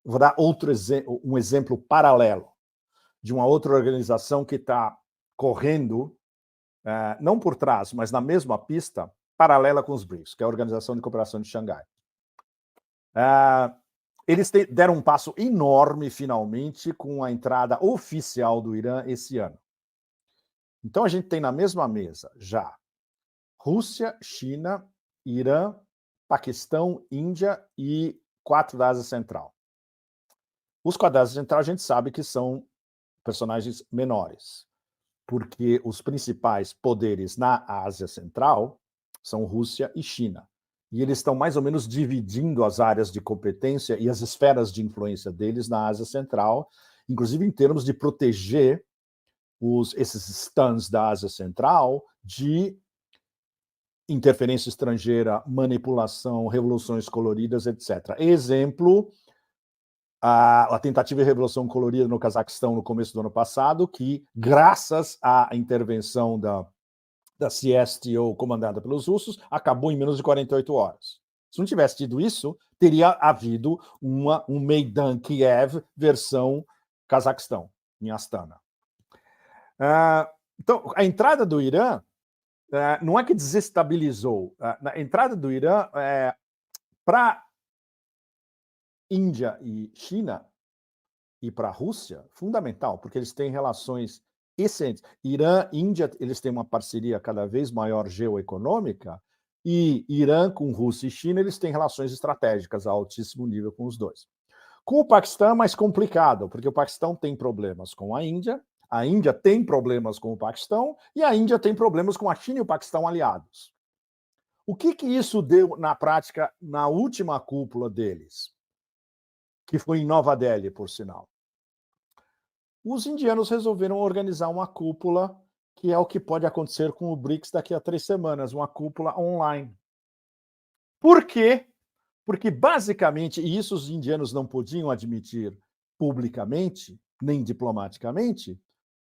Vou dar um exemplo paralelo de uma outra organização que está correndo, não por trás, mas na mesma pista, paralela com os BRICS, que é a Organização de Cooperação de Xangai. Eles deram um passo enorme, finalmente, com a entrada oficial do Irã esse ano. Então, a gente tem na mesma mesa já Rússia, China, Irã, Paquistão, Índia e 4 da Ásia Central. Os 4 da Ásia Central a gente sabe que são personagens menores, porque os principais poderes na Ásia Central são Rússia e China. E eles estão mais ou menos dividindo as áreas de competência e as esferas de influência deles na Ásia Central, inclusive em termos de proteger esses stuns da Ásia Central de interferência estrangeira, manipulação, revoluções coloridas, etc. Exemplo, a tentativa de revolução colorida no Cazaquistão no começo do ano passado, que, graças à intervenção da CSTO comandada pelos russos, acabou em menos de 48 horas. Se não tivesse tido isso, teria havido um Maidan Kiev versão Cazaquistão, em Astana. Então, a entrada do Irã não é que desestabilizou. A entrada do Irã para Índia e China e para a Rússia, fundamental, porque eles têm relações excelentes. Irã e Índia, eles têm uma parceria cada vez maior geoeconômica, e Irã com Rússia e China, eles têm relações estratégicas a altíssimo nível com os dois. Com o Paquistão é mais complicado, porque o Paquistão tem problemas com a Índia tem problemas com o Paquistão, e a Índia tem problemas com a China e o Paquistão aliados. O que isso deu na prática na última cúpula deles? Que foi em Nova Delhi, por sinal. Os indianos resolveram organizar uma cúpula, que é o que pode acontecer com o BRICS daqui a 3 semanas, uma cúpula online. Por quê? Porque, basicamente, e isso os indianos não podiam admitir publicamente, nem diplomaticamente,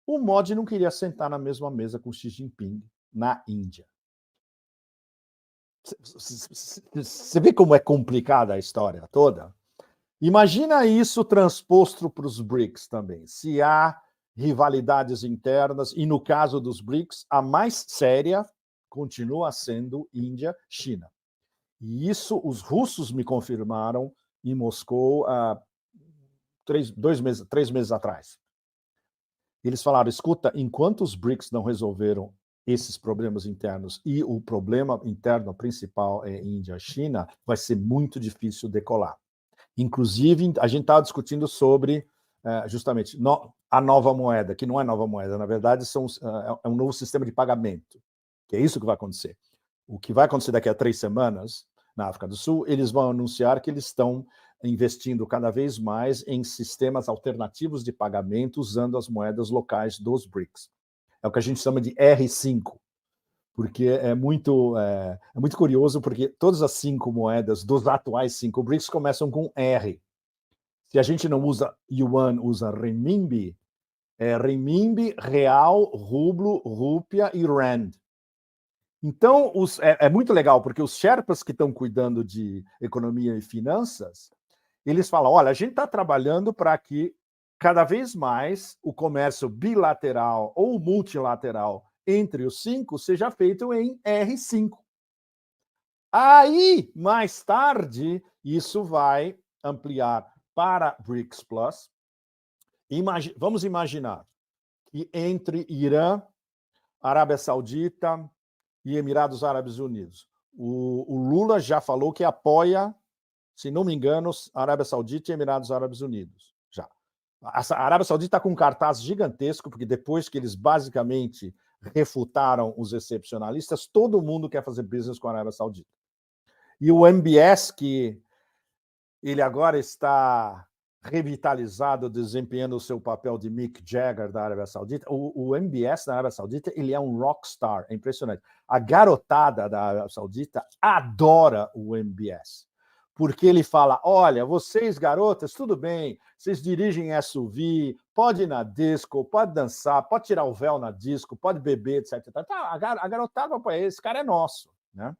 o Modi não queria sentar na mesma mesa com Xi Jinping na Índia. Você vê como é complicada a história toda? Imagina isso transposto para os BRICS também. Se há rivalidades internas, e no caso dos BRICS, a mais séria continua sendo Índia-China. E isso os russos me confirmaram em Moscou há 3 meses atrás. Eles falaram, escuta, enquanto os BRICS não resolveram esses problemas internos e o problema interno principal é Índia-China, vai ser muito difícil decolar. Inclusive, a gente estava discutindo sobre, justamente, a nova moeda, que não é nova moeda, na verdade, é um novo sistema de pagamento, que é isso que vai acontecer. O que vai acontecer daqui a 3 semanas na África do Sul, eles vão anunciar que eles estão investindo cada vez mais em sistemas alternativos de pagamento usando as moedas locais dos BRICS. É o que a gente chama de R5, porque é muito curioso, porque todas as 5 moedas dos atuais 5 BRICS começam com R. Se a gente não usa yuan, usa renminbi, renminbi, real, rublo, rúpia e rand. Então, é muito legal, porque os Sherpas que estão cuidando de economia e finanças, eles falam, olha, a gente está trabalhando para que cada vez mais o comércio bilateral ou multilateral entre os 5 seja feito em R5. Aí, mais tarde, isso vai ampliar para BRICS Plus. Vamos imaginar que entre Irã, Arábia Saudita e Emirados Árabes Unidos, o Lula já falou que apoia, se não me engano, Arábia Saudita e Emirados Árabes Unidos. Já. A Arábia Saudita está com um cartaz gigantesco, porque depois que eles basicamente refutaram os excepcionalistas, todo mundo quer fazer business com a Arábia Saudita. E o MBS, que ele agora está revitalizado, desempenhando o seu papel de Mick Jagger da Arábia Saudita. O MBS da Arábia Saudita, ele é um rockstar, é impressionante. A garotada da Arábia Saudita adora o MBS, porque ele fala, olha, vocês garotas, tudo bem, vocês dirigem SUV, pode ir na disco, pode dançar, pode tirar o véu na disco, pode beber, etc. A garotada, esse cara é nosso, né?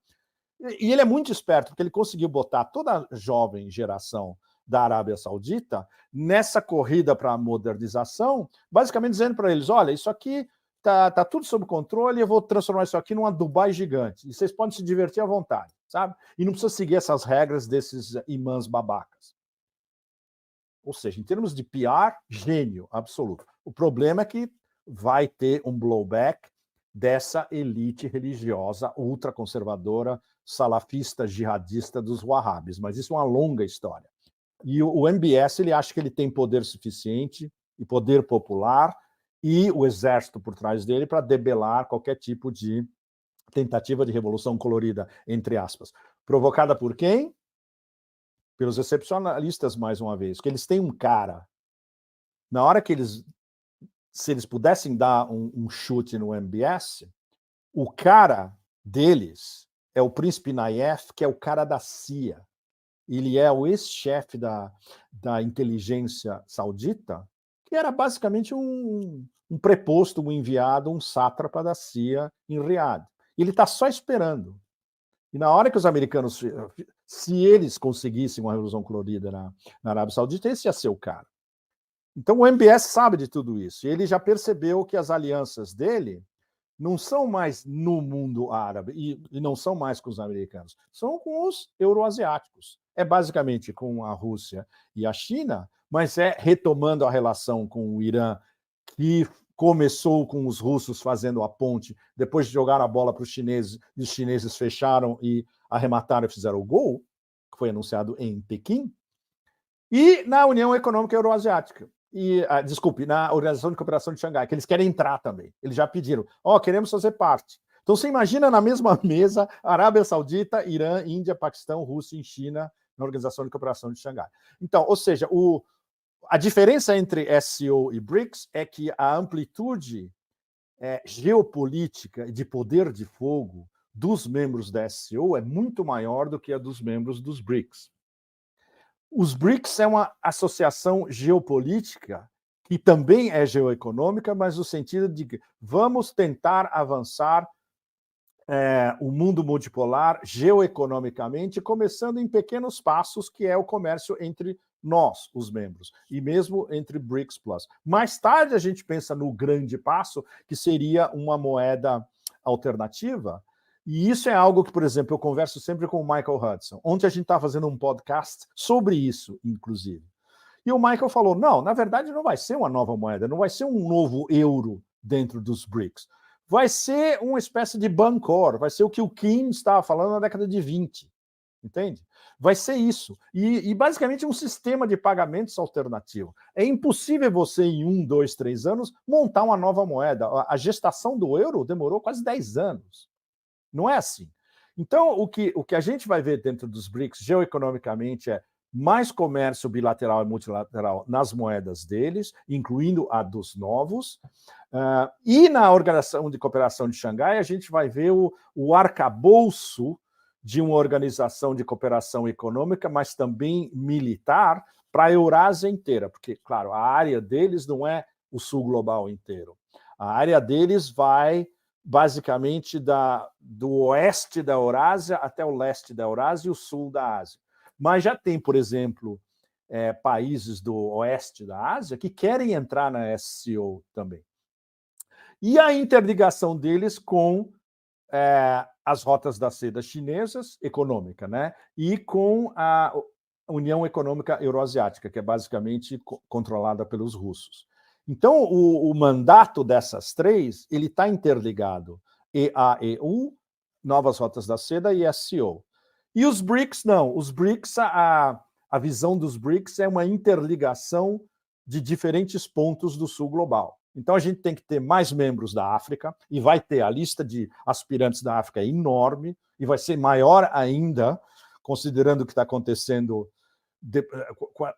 E ele é muito esperto, porque ele conseguiu botar toda a jovem geração da Arábia Saudita nessa corrida para a modernização, basicamente dizendo para eles, olha, isso aqui tá tudo sob controle, eu vou transformar isso aqui numa Dubai gigante, e vocês podem se divertir à vontade, sabe? E não precisa seguir essas regras desses imãs babacas. Ou seja, em termos de PR, gênio absoluto. O problema é que vai ter um blowback dessa elite religiosa ultraconservadora, salafista, jihadista dos wahhabis, mas isso é uma longa história. E o MBS, ele acha que ele tem poder suficiente e poder popular e o exército por trás dele para debelar qualquer tipo de tentativa de revolução colorida, entre aspas. Provocada por quem? Pelos excepcionalistas, mais uma vez, que eles têm um cara. Na hora que se eles pudessem dar um chute no MBS, o cara deles é o príncipe Nayef, que é o cara da CIA. Ele é o ex-chefe da inteligência saudita, que era basicamente um preposto, um enviado, um sátrapa da CIA em Riad. Ele está só esperando. E na hora que os americanos, se eles conseguissem uma revolução colorida na Arábia Saudita, esse ia ser o cara. Então o MBS sabe de tudo isso. E ele já percebeu que as alianças dele não são mais no mundo árabe e não são mais com os americanos, são com os euroasiáticos. É basicamente com a Rússia e a China, mas é retomando a relação com o Irã, que começou com os russos fazendo a ponte, depois de jogar a bola para os chineses, e os chineses fecharam e arremataram e fizeram o gol, que foi anunciado em Pequim, e na União Econômica Euroasiática. Desculpe, na Organização de Cooperação de Xangai, que eles querem entrar também. Eles já pediram, queremos fazer parte. Então você imagina na mesma mesa Arábia Saudita, Irã, Índia, Paquistão, Rússia e China na Organização de Cooperação de Xangai. Então, ou seja, a diferença entre SCO e BRICS é que a amplitude geopolítica e de poder de fogo dos membros da SCO é muito maior do que a dos membros dos BRICS. Os BRICS é uma associação geopolítica que também é geoeconômica, mas no sentido de que vamos tentar avançar o mundo multipolar geoeconomicamente, começando em pequenos passos, que é o comércio entre nós, os membros, e mesmo entre BRICS Plus. Mais tarde a gente pensa no grande passo, que seria uma moeda alternativa, e isso é algo que, por exemplo, eu converso sempre com o Michael Hudson. Ontem a gente está fazendo um podcast sobre isso, inclusive. E o Michael falou, não, na verdade não vai ser uma nova moeda, não vai ser um novo euro dentro dos BRICS. Vai ser uma espécie de Bancor, vai ser o que o Kim estava falando na década de 20, entende? Vai ser isso. E basicamente um sistema de pagamentos alternativo. É impossível você, em 1, 2, 3 anos, montar uma nova moeda. A gestação do euro demorou quase 10 anos. Não é assim. Então, o que a gente vai ver dentro dos BRICS, geoeconomicamente, é mais comércio bilateral e multilateral nas moedas deles, incluindo a dos novos. E na Organização de Cooperação de Xangai, a gente vai ver o arcabouço de uma organização de cooperação econômica, mas também militar, para a Eurásia inteira, porque, claro, a área deles não é o sul global inteiro. A área deles vai, basicamente, do oeste da Eurásia até o leste da Eurásia e o sul da Ásia. Mas já tem, por exemplo, países do oeste da Ásia que querem entrar na SCO também. E a interligação deles com as rotas da seda chinesas, econômica, né? E com a União Econômica Euroasiática, que é basicamente controlada pelos russos. Então, o mandato dessas três ele está interligado. EAEU, Novas Rotas da Seda e SCO. E os BRICS, não. Os BRICS, a visão dos BRICS é uma interligação de diferentes pontos do sul global. Então, a gente tem que ter mais membros da África, e vai ter a lista de aspirantes da África é enorme, e vai ser maior ainda, considerando o que está acontecendo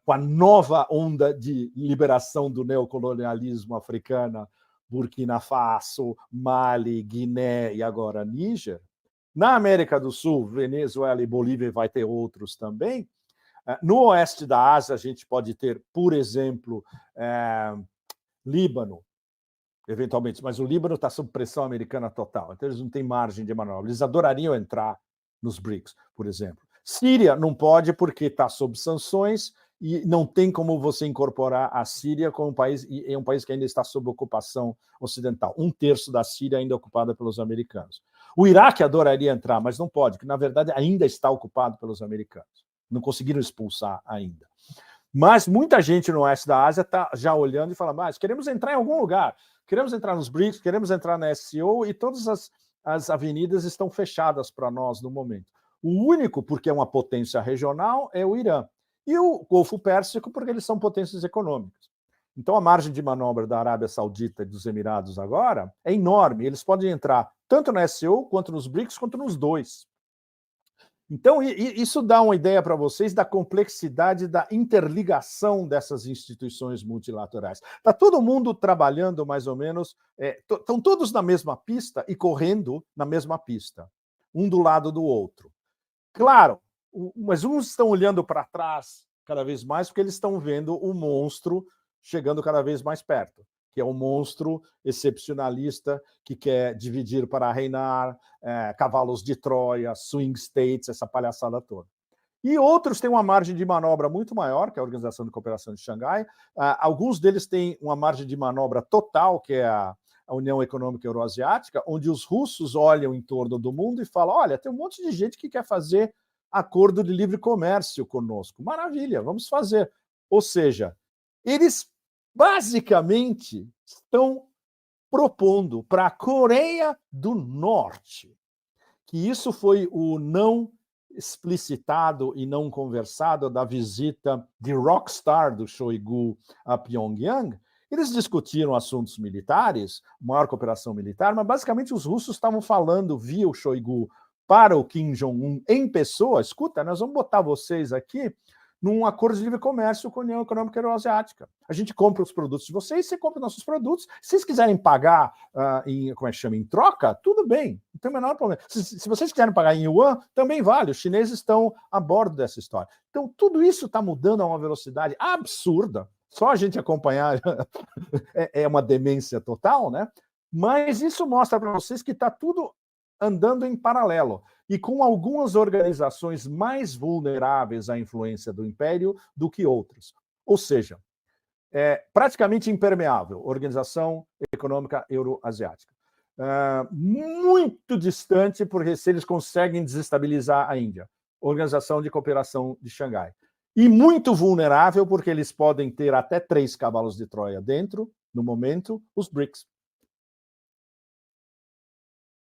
com a nova onda de liberação do neocolonialismo africano, Burkina Faso, Mali, Guiné e agora Níger. Na América do Sul, Venezuela e Bolívia, vai ter outros também. No oeste da Ásia, a gente pode ter, por exemplo, Líbano, eventualmente, mas o Líbano está sob pressão americana total, então eles não têm margem de manobra. Eles adorariam entrar nos BRICS, por exemplo. Síria não pode porque está sob sanções e não tem como você incorporar a Síria como um país, e é um país que ainda está sob ocupação ocidental. 1/3 da Síria ainda é ocupada pelos americanos. O Iraque adoraria entrar, mas não pode, porque na verdade ainda está ocupado pelos americanos. Não conseguiram expulsar ainda. Mas muita gente no oeste da Ásia está já olhando e falando, mas queremos entrar em algum lugar, queremos entrar nos BRICS, queremos entrar na SCO, e todas as avenidas estão fechadas para nós no momento. O único, porque é uma potência regional, é o Irã. E o Golfo Pérsico, porque eles são potências econômicas. Então, a margem de manobra da Arábia Saudita e dos Emirados agora é enorme. Eles podem entrar tanto na SCO, quanto nos BRICS, quanto nos dois. Então, isso dá uma ideia para vocês da complexidade da interligação dessas instituições multilaterais. Está todo mundo trabalhando mais ou menos, estão todos na mesma pista e correndo na mesma pista, um do lado do outro. Claro, mas uns estão olhando para trás cada vez mais porque eles estão vendo o monstro chegando cada vez mais perto, que é um monstro excepcionalista que quer dividir para reinar, cavalos de Troia, swing states, essa palhaçada toda. E outros têm uma margem de manobra muito maior, que é a Organização de Cooperação de Xangai. Alguns deles têm uma margem de manobra total, que é a União Econômica Euroasiática, onde os russos olham em torno do mundo e falam, olha, tem um monte de gente que quer fazer acordo de livre comércio conosco. Maravilha, vamos fazer. Ou seja, eles basicamente estão propondo para a Coreia do Norte, que isso foi o não explicitado e não conversado da visita de rockstar do Shoigu a Pyongyang. Eles discutiram assuntos militares, maior cooperação militar, mas basicamente os russos estavam falando via o Shoigu para o Kim Jong-un em pessoa, escuta, nós vamos botar vocês aqui num acordo de livre comércio com a União Econômica Euroasiática. A gente compra os produtos de vocês, você compra nossos produtos. Se vocês quiserem pagar em troca, tudo bem, não tem o menor problema. Se vocês quiserem pagar em yuan, também vale. Os chineses estão a bordo dessa história. Então, tudo isso está mudando a uma velocidade absurda. Só a gente acompanhar é uma demência total, né? Mas isso mostra para vocês que está tudo andando em paralelo e com algumas organizações mais vulneráveis à influência do império do que outras. Ou seja, praticamente impermeável, Organização Econômica Euroasiática. Muito distante, porque se eles conseguem desestabilizar a Índia, Organização de Cooperação de Xangai. E muito vulnerável, porque eles podem ter até 3 cavalos de Troia dentro, no momento, os BRICS.